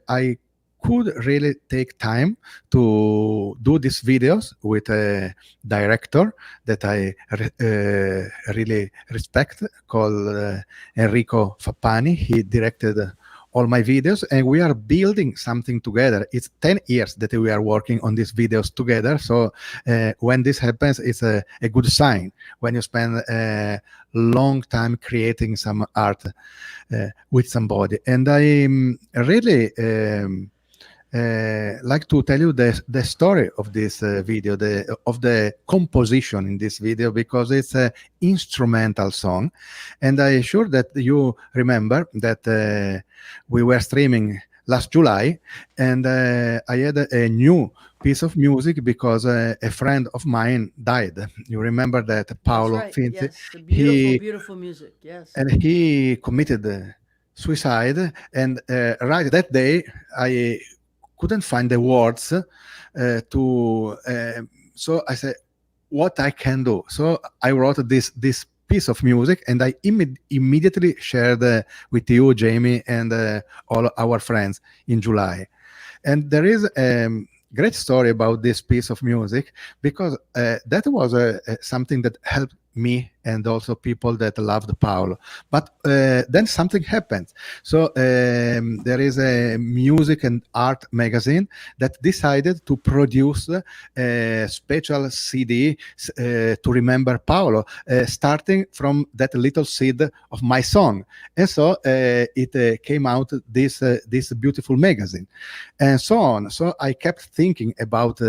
I could really take time to do these videos with a director that I really respect, called Enrico Fappani. He directed all my videos, and we are building something together. It's 10 years that we are working on these videos together. So when this happens, it's a good sign. When you spend a long time creating some art with somebody. And I really like to tell you the story of this video, of the composition in this video, because it's an instrumental song, and I'm sure that you remember that we were streaming last July, and I had a new piece of music because a friend of mine died. You remember that, That's Paolo right. Finzi? Yes, the beautiful, He beautiful music. Yes. and he committed suicide, and right that day I couldn't find the words to so I said what I can do. So I wrote this piece of music, and I immediately shared with you, Jaimee, and all our friends in July. And there is a great story about this piece of music, because that was something that helped me and also people that loved Paolo. But then something happened. So there is a music and art magazine that decided to produce a special CD to remember Paolo, starting from that little seed of my song. And so it came out this beautiful magazine, and so on. So I kept thinking about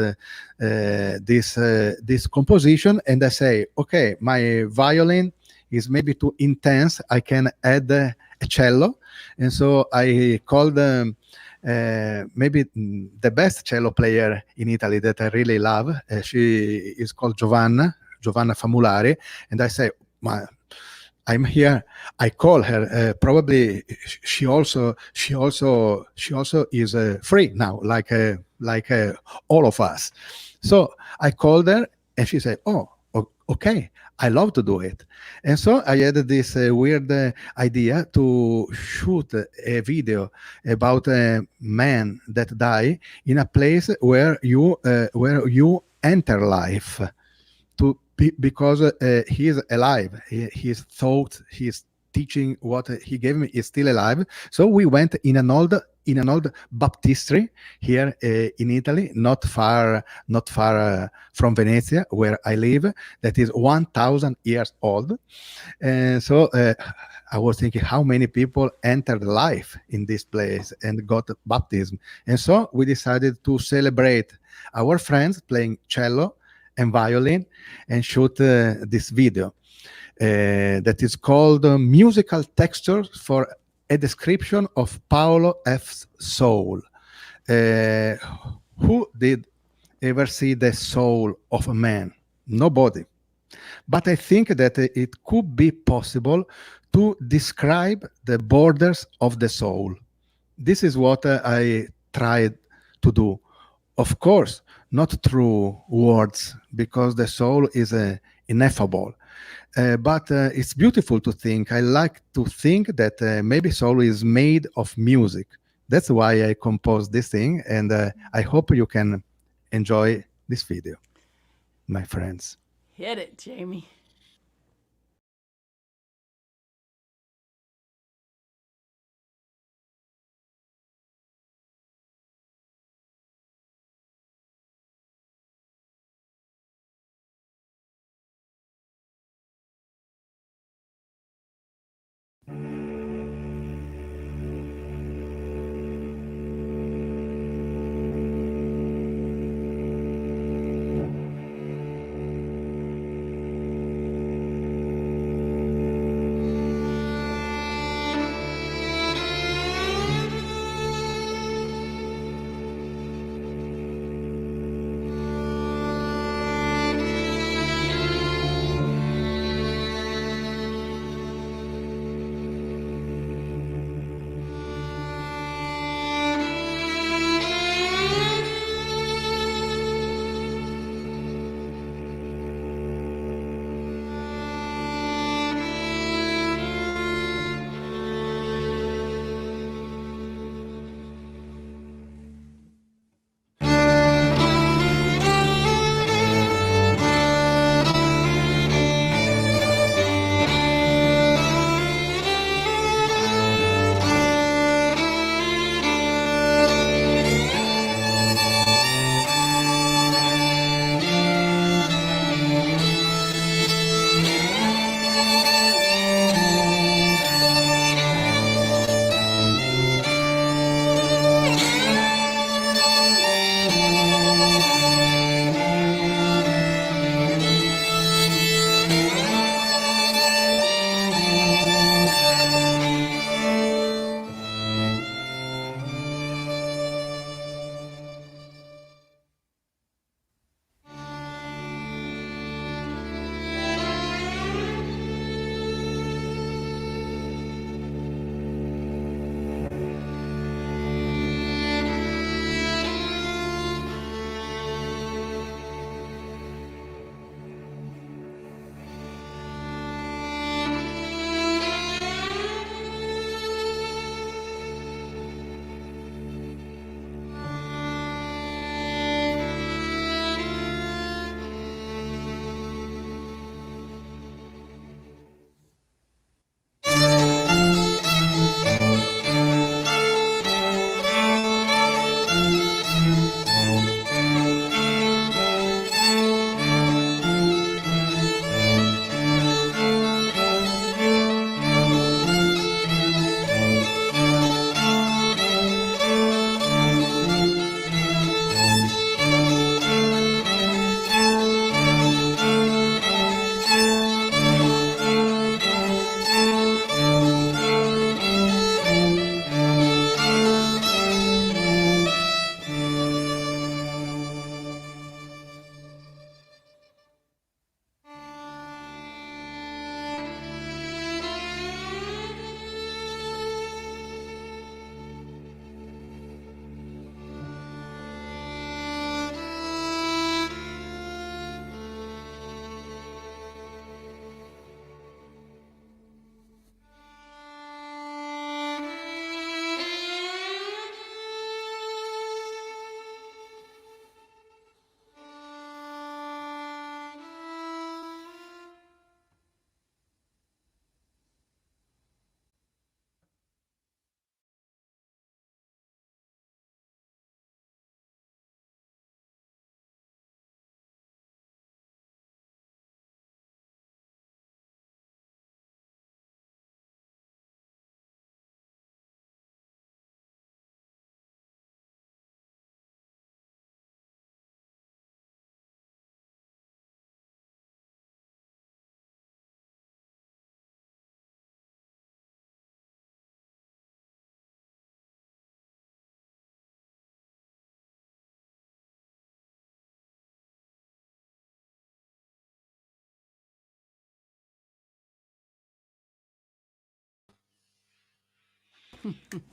this composition, and I say, okay, my violin is maybe too intense. I can add a cello, and so I called maybe the best cello player in Italy that I really love. She is called Giovanna Famulari, and I say, I'm here. I call her. Probably she also is free now, like all of us. So I called her, and she said, "Oh, okay, I love to do it." And so I had this weird idea to shoot a video about a man that died in a place where you enter life because he is alive. His thought, his teaching, what he gave me is still alive. So we went in an old baptistry here in Italy, not far from Venezia, where I live. That is 1,000 years old. And so I was thinking how many people entered life in this place and got baptism. And so we decided to celebrate our friends playing cello and violin and shoot this video that is called Musical Textures for a Description of Paolo F's Soul. Who did ever see the soul of a man? Nobody. But I think that it could be possible to describe the borders of the soul. This is what I tried to do. Of course, not through words, because the soul is ineffable. But it's beautiful to think. I like to think that maybe soul is made of music. That's why I composed this thing, and I hope you can enjoy this video, my friends. Hit it, Jaimee.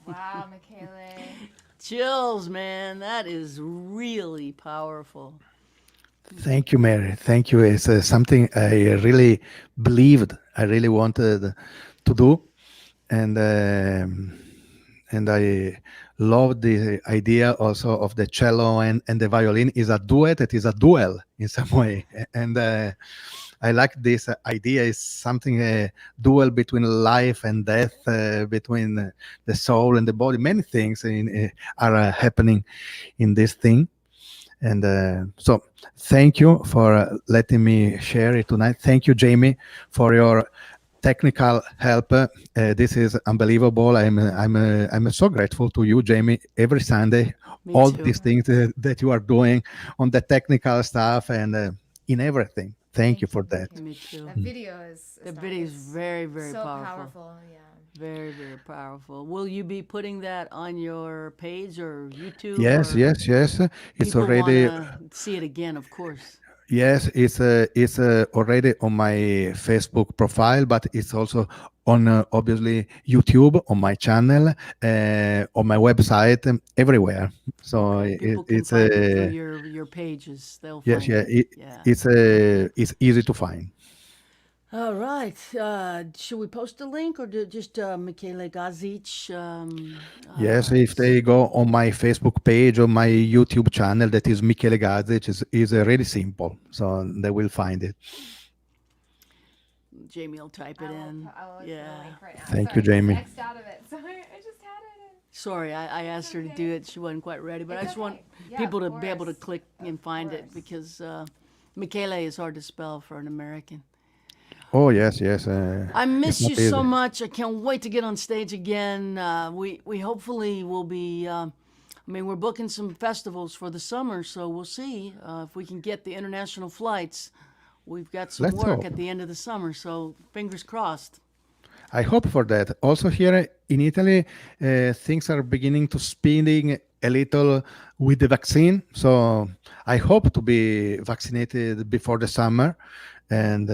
Wow, Michele. Chills, man. That is really powerful. Thank you, Mary. Thank you. It's something I really believed, I really wanted to do, and I love the idea also of the cello and the violin is a duet. It is a duel in some way, and I like this idea. Is something a duel between life and death, between the soul and the body. Many things are happening in this thing. And so thank you for letting me share it tonight. Thank you, Jaimee, for your technical help. This is unbelievable. I'm so grateful to you, Jaimee, every Sunday. Me All too. these things that you are doing on the technical stuff and in everything. Thank you for that. Me too. That video is The video is very, very so powerful. powerful. Yeah. Very, very powerful. Will you be putting that on your page or YouTube? Yes, or yes, yes. It's people already. wanna see it again, of course. Yes, it's already on my Facebook profile, but it's also on obviously YouTube, on my channel, on my website, everywhere. So People can it's find it through your pages. They'll yes, find yeah, it. Yeah. it's easy to find. All right. Should we post a link or just Michele Gazic? Yes, if they go on my Facebook page or my YouTube channel, that is Michele Gazic, is really simple. So they will find it. Jaimee will type it in. I'll Yeah. the link right now. Thank Sorry, you, Jaimee. I X'd out of it. Sorry, I just had it. Sorry, I asked her to do it. She wasn't quite ready, but I It's just want okay. Yeah, people to of be able to course. click and find it course. because Michele is hard to spell for an American. Oh yes, yes. I miss it's you not so easy. much. I can't wait to get on stage again. We hopefully will be. I mean, we're booking some festivals for the summer, so we'll see if we can get the international flights. We've got some Let's work hope. at the end of the summer, so fingers crossed. I hope for that. Also here in Italy, things are beginning to speeding a little with the vaccine. So I hope to be vaccinated before the summer, and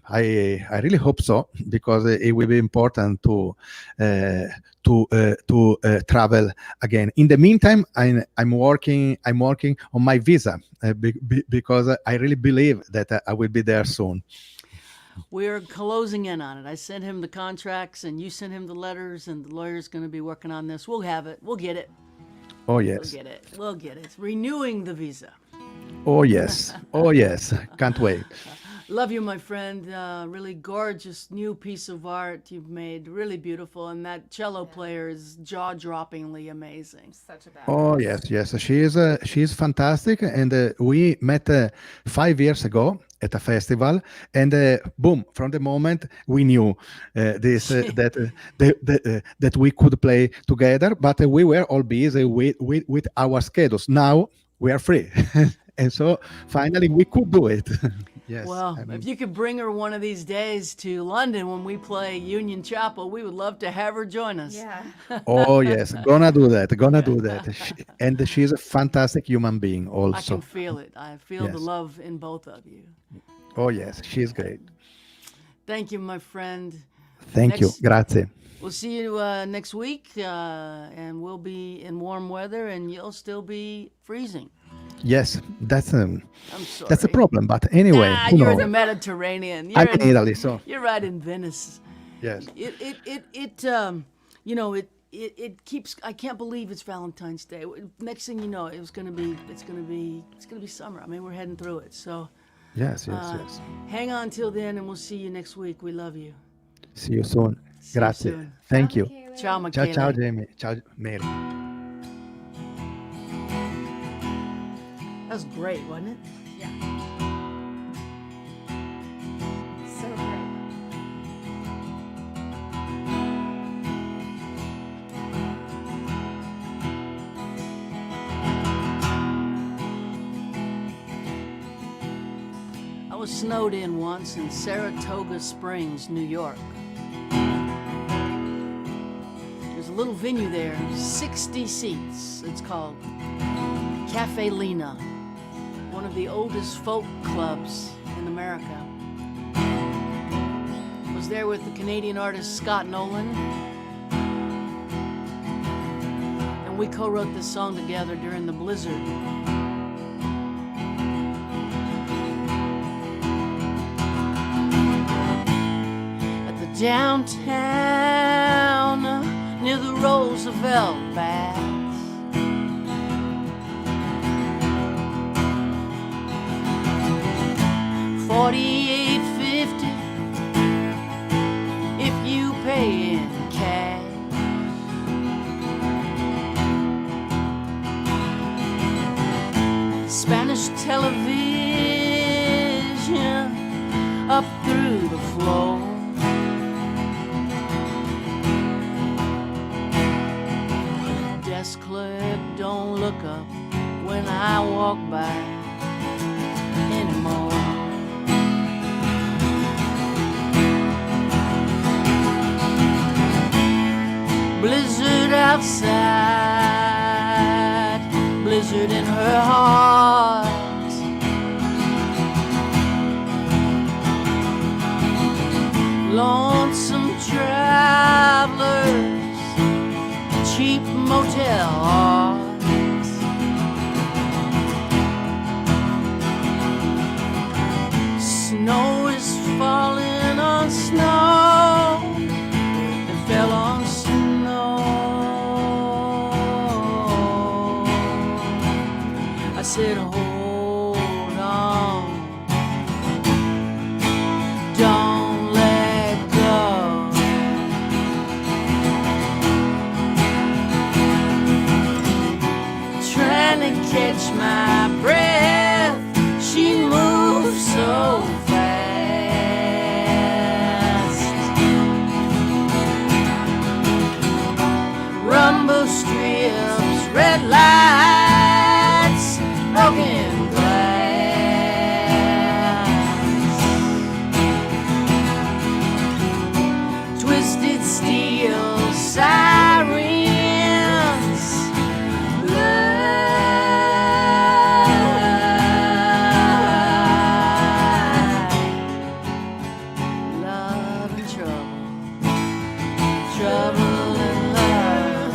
I really hope so because it will be important to travel again. In the meantime, I'm working on my visa because I really believe that I will be there soon. We're closing in on it. I sent him the contracts, and you sent him the letters, and the lawyer's going to be working on this. We'll have it. We'll get it. Oh We'll yes. get it. We'll get it. Renewing the visa. Oh yes. Oh yes. Can't wait. Love you, my friend. Really gorgeous new piece of art you've made. Really beautiful. And that cello player is jaw-droppingly amazing. Such a bad. Oh yes, yes. She is fantastic, and we met 5 years ago at a festival, and boom! From the moment we knew this that we could play together, but we were all busy with our schedules. Now we are free, and so finally we could do it. Yes. Well, I mean, if you could bring her one of these days to London when we play Union Chapel, we would love to have her join us. Yeah. oh yes, gonna do that. Gonna do that. And she's a fantastic human being I also. can feel it. I feel the Yes. love in both of you. Oh yes, she's great. Thank you, my friend. Thank you. Next- Grazie. We'll see you next week, and we'll be in warm weather, and you'll still be freezing. Yes, I'm sorry. that's a problem. But anyway, Ah, who you're in knows? the Mediterranean. I'm in Italy, so You're right in Venice. yes. It keeps. I can't believe it's Valentine's Day. Next thing you know, it's gonna be summer. I mean, we're heading through it. So Yes, yes. hang on till then, and we'll see you next week. We love you. See you soon. See you Grazie. soon. Thank you. Michele. Ciao, Ciao, Michele. ciao, Jaimee. Ciao, Mary. That was great, wasn't it? Yeah. So great. I was snowed in once in Saratoga Springs, New York. There's a little venue there, 60 seats. It's called Cafe Lena, one of the oldest folk clubs in America. I was there with the Canadian artist Scott Nolan. And we co-wrote this song together during the blizzard. At the downtown, near the Roosevelt Baths, 48.50 if you pay in cash. Spanish television up through the floor. Desk clerk don't look up when I walk by anymore. Blizzard outside, blizzard in her heart. Lonesome travelers, cheap motel hearts. Snow is falling on snow that fell on snow. I said, hold on, don't let go. Trying to catch my breath, she moves so fast. Rumble strips, red lights, broken glass, twisted steel sirens, love and trouble, trouble and love.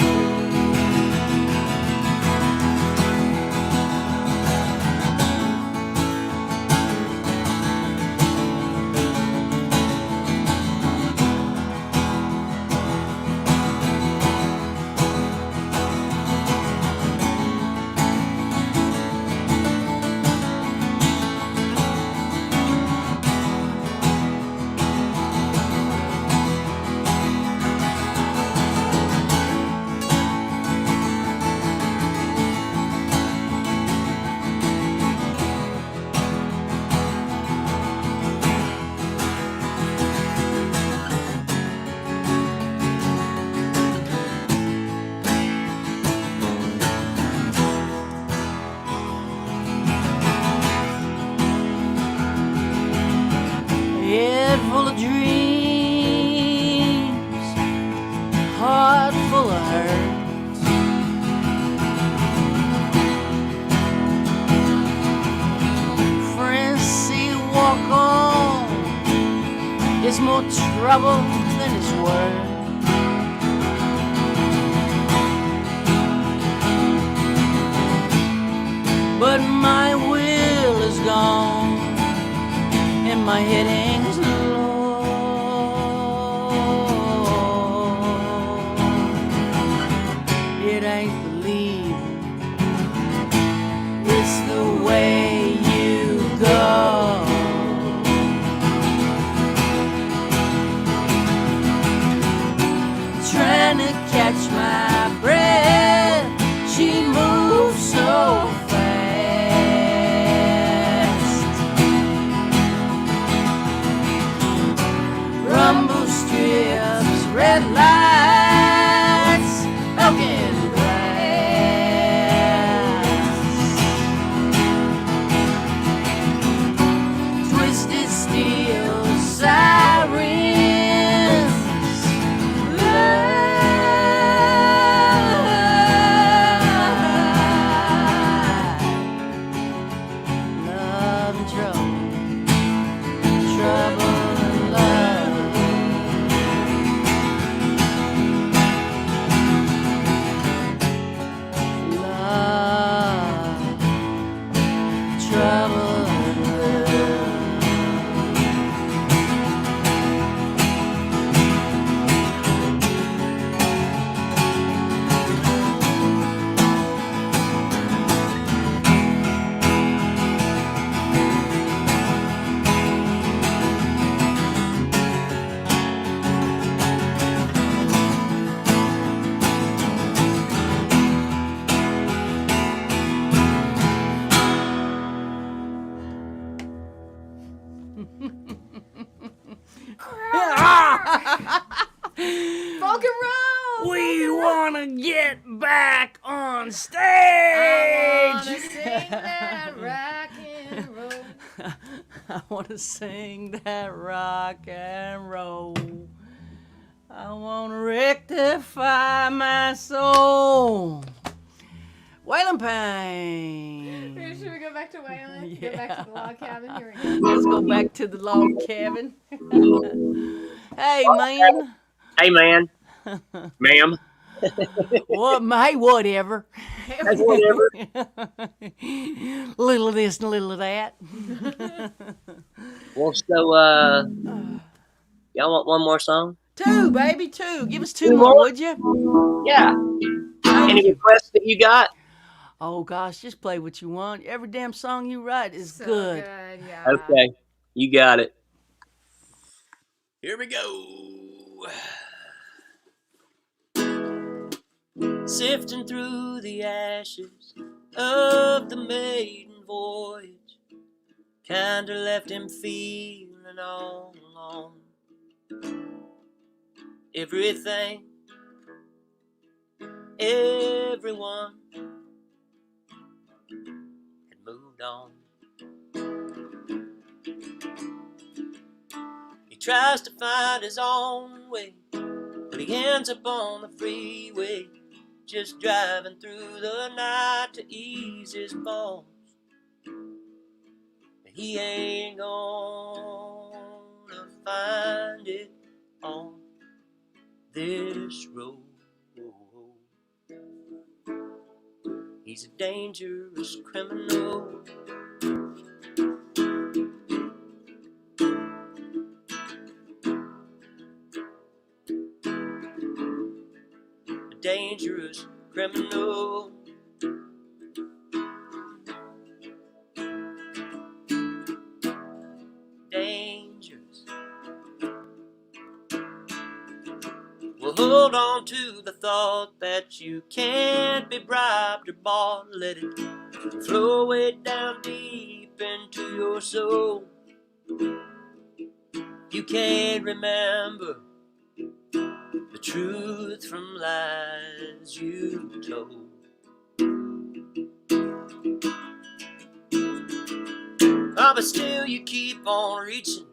Head full of dreams, heart full of hurt. Friends say walk on, it's more trouble than it's worth. But my will is gone and my head hangs low. It ain't believing, it's the way you go. Trying to catch my breath, she moves so rumble strips, red lights, broken glass, twisted steel sirens, love. wanna get back on stage. I wanna sing that rock and roll. I wanna sing that rock and roll. I wanna rectify my soul. Waylon Payne. Should we go back to Waylon? Go back to the log cabin? Here we go. Let's go back to the log cabin. Hey, man. Hey, man, ma'am. What, hey, whatever. That's whatever. Little of this and little of that. Well, so y'all want one more song? Two, baby, two. Give us two more, would you? Yeah. Any requests that you got? Oh, gosh, just play what you want. Every damn song you write is So good. Yeah. Okay, you got it. Here we go. Sifting through the ashes of the maiden voyage, kinda left him feeling all alone. Everything, everyone had moved on. He tries to find his own way, but he ends up on the freeway, just driving through the night to ease his bones. He ain't gonna find it on this road. He's a dangerous criminal. A dangerous criminal. Dangerous. Well, hold on to the thought that you can't be bribed or bought. Let it flow way down deep into your soul. You can't remember the truth from lies you told. Oh, but still you keep on reaching.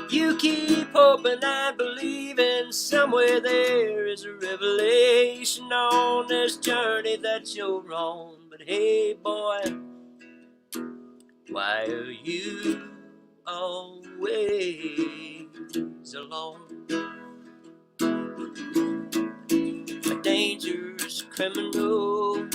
You keep hoping and believing somewhere there is a revelation on this journey that you're on. But hey, boy, why are you always alone? A dangerous criminal.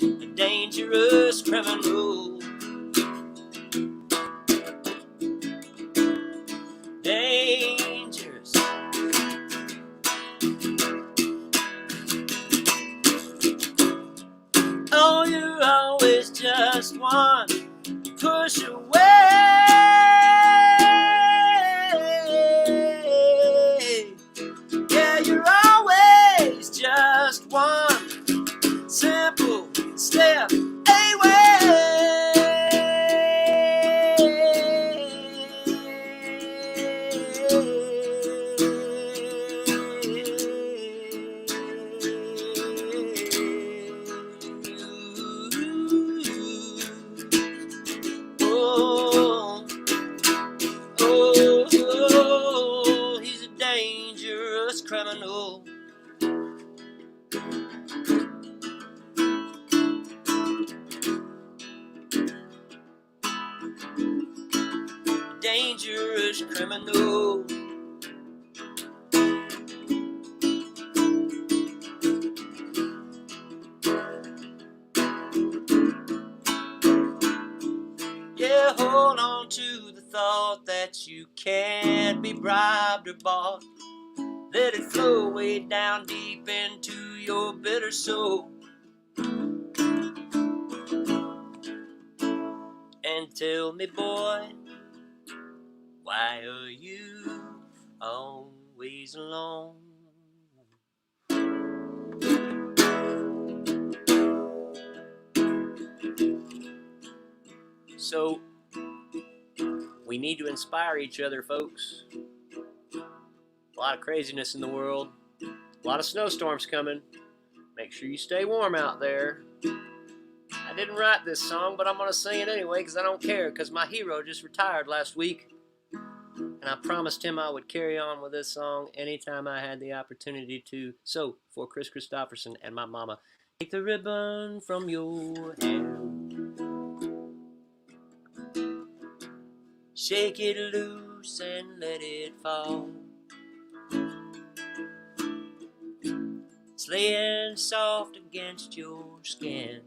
A dangerous criminal. Dangerous. Oh, you're always just one push away. Yeah, you're always just one simple step he's a dangerous criminal. Dangerous criminal. Yeah, hold on to the thought that you can't be bribed or bought. Let it flow way down deep into your bitter soul. And tell me, boy, why are you always alone? So We need to inspire each other, folks. A lot of craziness in the world. A lot of snowstorms coming. Make sure you stay warm out there. I didn't write this song, but I'm going to sing it anyway because I don't care, because my hero just retired last week. And I promised him I would carry on with this song anytime I had the opportunity to. So, for Chris Christopherson and my mama, take the ribbon from your hair. Shake it loose and let it fall. It's laying soft against your skin,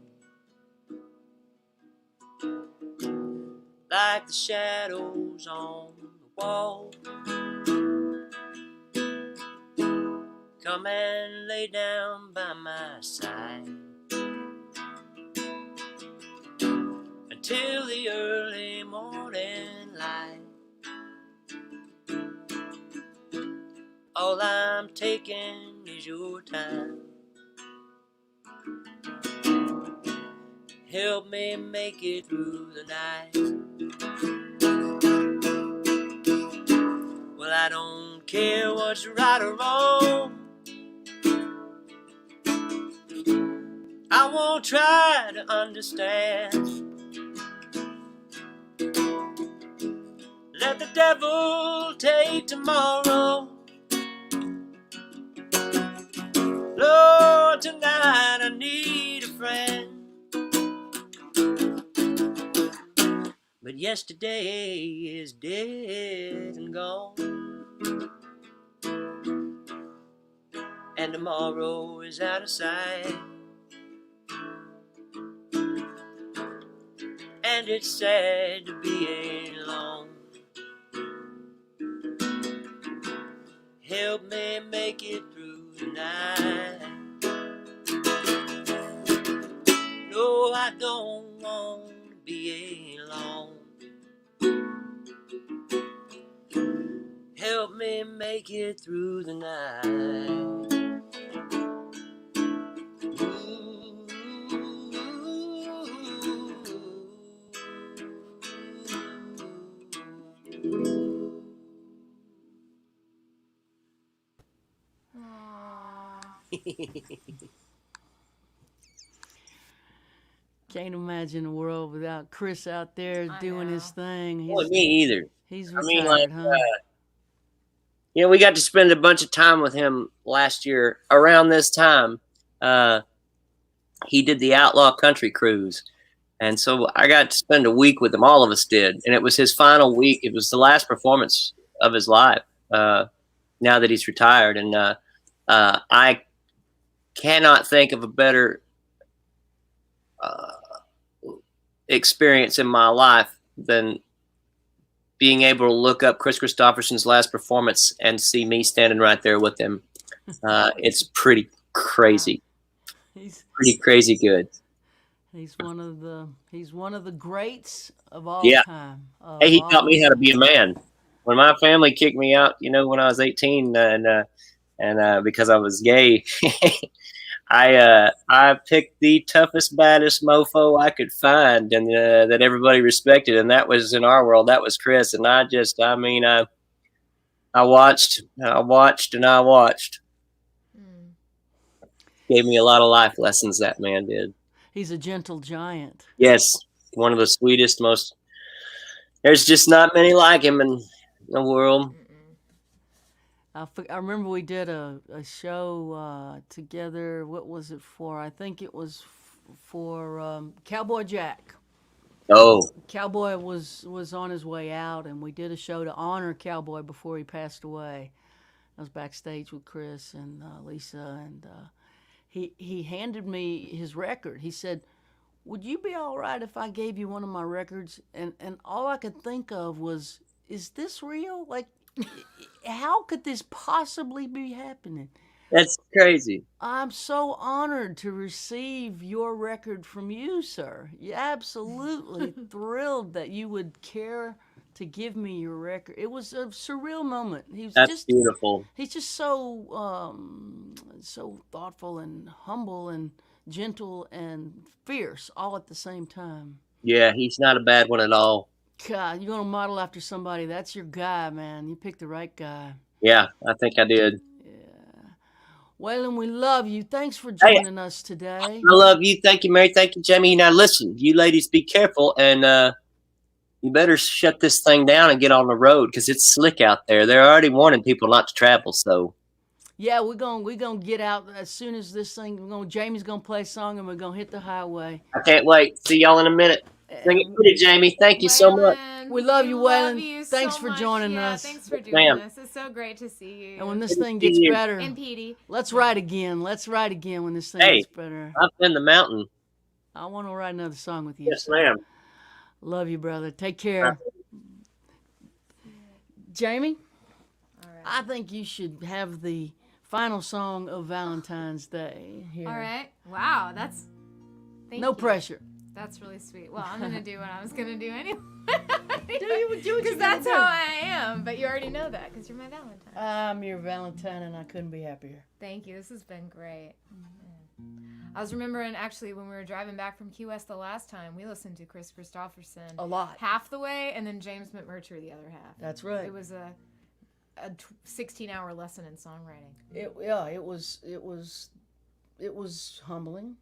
like the shadows on the wall. Come and lay down by my side until the early morning light. All I'm taking is your time. Help me make it through the night. Well, I don't care what's right or wrong. I won't try to understand. Let the devil take tomorrow. Lord, tonight I need a friend. But yesterday is dead and gone, and tomorrow is out of sight. And it's sad to be alone. Help me make it through the night. No, I don't want to be alone. Help me make it through the night. Can't imagine a world without Chris out there doing his thing. Well, me either. He's I retired, mean, huh? You know, we got to spend a bunch of time with him last year around this time. He did the Outlaw Country Cruise. And so I got to spend a week with him. All of us did. And it was his final week. It was the last performance of his life now that he's retired. And I cannot think of a better experience in my life than being able to look up Chris Christopherson's last performance and see me standing right there with him. It's pretty crazy. He's Pretty crazy good. He's one of the greats of all time. Hey, he taught me how to be a man. When my family kicked me out, you know, when I was 18, and because I was gay, I picked the toughest, baddest mofo I could find, and that everybody respected, and that was in our world. That was Chris, and I watched. Gave me a lot of life lessons, that man did. He's a gentle giant. Yes, one of the sweetest, most. There's just not many like him in the world. I remember we did a show together. What was it for? I think it was for Cowboy Jack. Oh, Cowboy was on his way out, and we did a show to honor Cowboy before he passed away. I was backstage with Chris and Lisa, and he handed me his record. He said, "Would you be all right if I gave you one of my records?" And all I could think of was, "Is this real? Like, how could this possibly be happening?" that's crazy. I'm so honored to receive your record from you, sir. You're absolutely thrilled that you would care to give me your record. It was a surreal moment. That's beautiful. He's just so so thoughtful and humble and gentle and fierce all at the same time. Yeah, he's not a bad one at all. God, you're gonna model after somebody. That's your guy, man. You picked the right guy. Yeah, I think I did. Waylon, we love you. Thanks for Hey, joining us today. I love you. Thank you, Mary. Thank you, Jaimee. Now listen, you ladies, be careful, and you better shut this thing down and get on the road because it's slick out there. They're already warning people not to travel. So Yeah, we're gonna get out as soon as this thing. Jaime's gonna play a song and we're gonna hit the highway. I can't wait. See y'all in a minute. Sing it pretty, Jaimee. Thank you so much. Waylon, We love you, love Waylon. you Thanks so for much. joining yeah, us. Thanks for Yes, doing ma'am. this. It's so great to see you. And when this Good to thing see gets you. better, And Petey. let's ride again. Let's ride again when this thing Hey. gets better. Up in the mountain. I want to write another song with you. Yes, so. ma'am. Love you, brother. Take care. Jaimee, All right. I think you should have the final song of Valentine's Day here. All right. Wow, that's. Thank No you. pressure. That's really sweet. Well, I'm gonna do what I was gonna do anyway. Do what you Because that's gotta how do. I am. But you already know that because you're my Valentine. I'm your Valentine, and I couldn't be happier. Thank you. This has been great. I was remembering actually when we were driving back from Key West the last time, we listened to Chris Christopherson A lot. half the way, and then James McMurtry the other half. That's right. It was a 16-hour lesson in songwriting. It was humbling.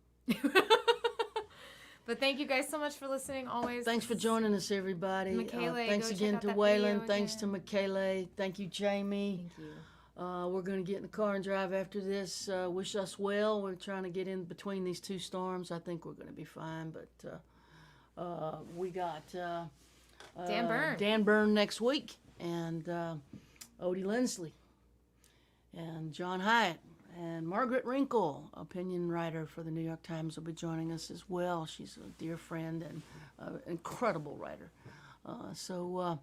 But thank you guys so much for listening always. Thanks for joining us, everybody. Michaela, thanks go check again out to that Waylon. video Thanks to again. Michaela. Thank you, Jaimee. Thank you. We're going to get in the car and drive after this. Wish us well. We're trying to get in between these two storms. I think we're going to be fine. But we got Dan Byrne next week, and Odie Lindsley, and John Hyatt, and Margaret Wrinkle, opinion writer for the New York Times, will be joining us as well. She's a dear friend and an incredible writer. So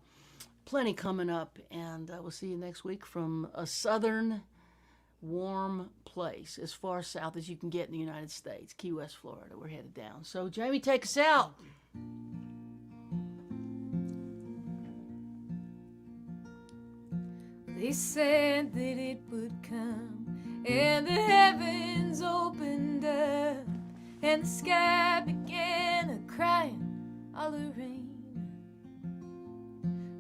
plenty coming up, and we'll see you next week from a southern warm place as far south as you can get in the United States, Key West, Florida. We're headed down. So Jaimee, take us out. They said that it would come, and the heavens opened up, and the sky began a crying all the rain.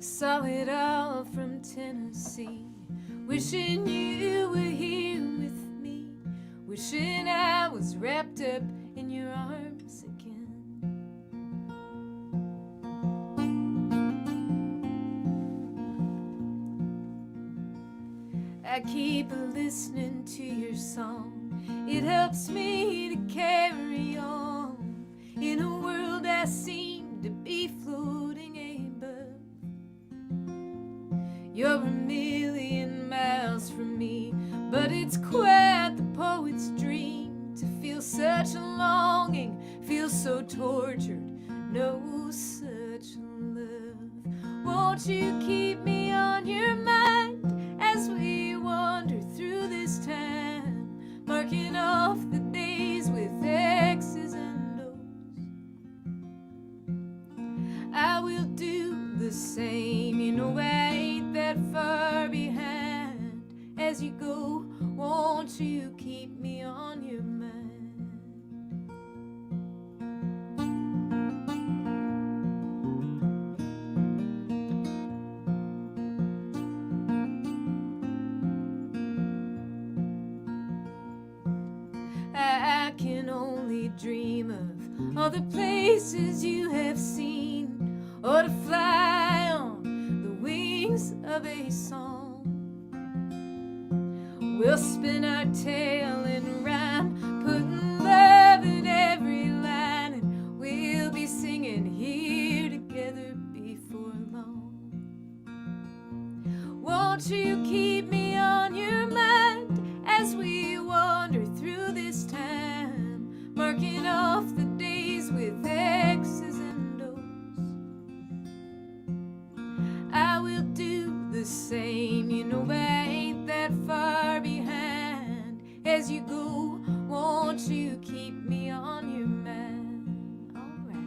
Saw it all from Tennessee, wishing you were here with me, wishing I was wrapped up in your arms again. I keep listening to your song. It helps me to carry on in a world I seem to be floating above. You're a million miles from me, but it's quite the poet's dream to feel such a longing, feel so tortured, know such love. Won't you keep me on your mind as we wander through this time, marking off the days with X's and O's? I will do the same, you know I ain't that far behind. As you go, won't you keep me on your mind? I can only dream of all the places you have seen, or to fly on the wings of a song. We'll spin our tale in rhyme, putting love in every line, and we'll be singing here together before long. Won't you keep me on your mind as we wander through this time, marking off the days with X's and O's? I will do the same, you know I ain't that far behind. As you go, won't you keep me on your mind? All right.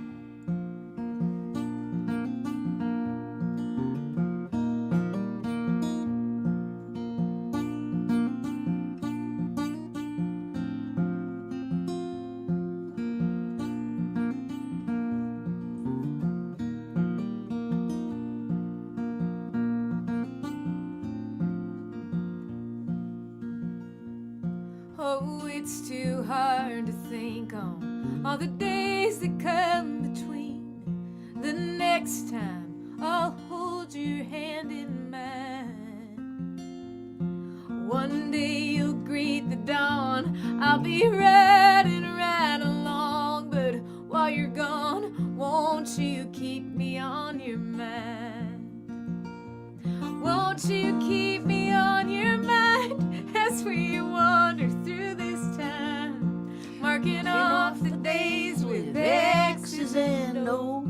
it's too hard to think on all the days that come between. The next time I'll hold your hand in mine. One day you'll greet the dawn, I'll be riding right along. But while you're gone, won't you keep me on your mind? Won't you keep me on your mind as we wander through this time, marking off the days with X's and O's?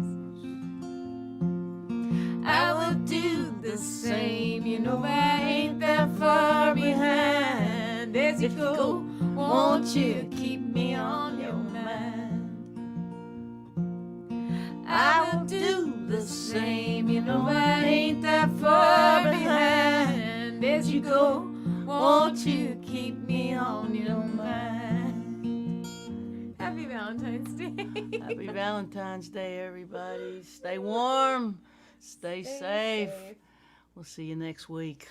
I will do the same, you know I ain't that far behind. As you go, won't you keep me on your mind? I will do the same, you know I ain't that far behind. As you go, won't you keep me on your mind? Happy Valentine's Day. Happy Valentine's Day, everybody. Stay warm. Stay safe. We'll see you next week.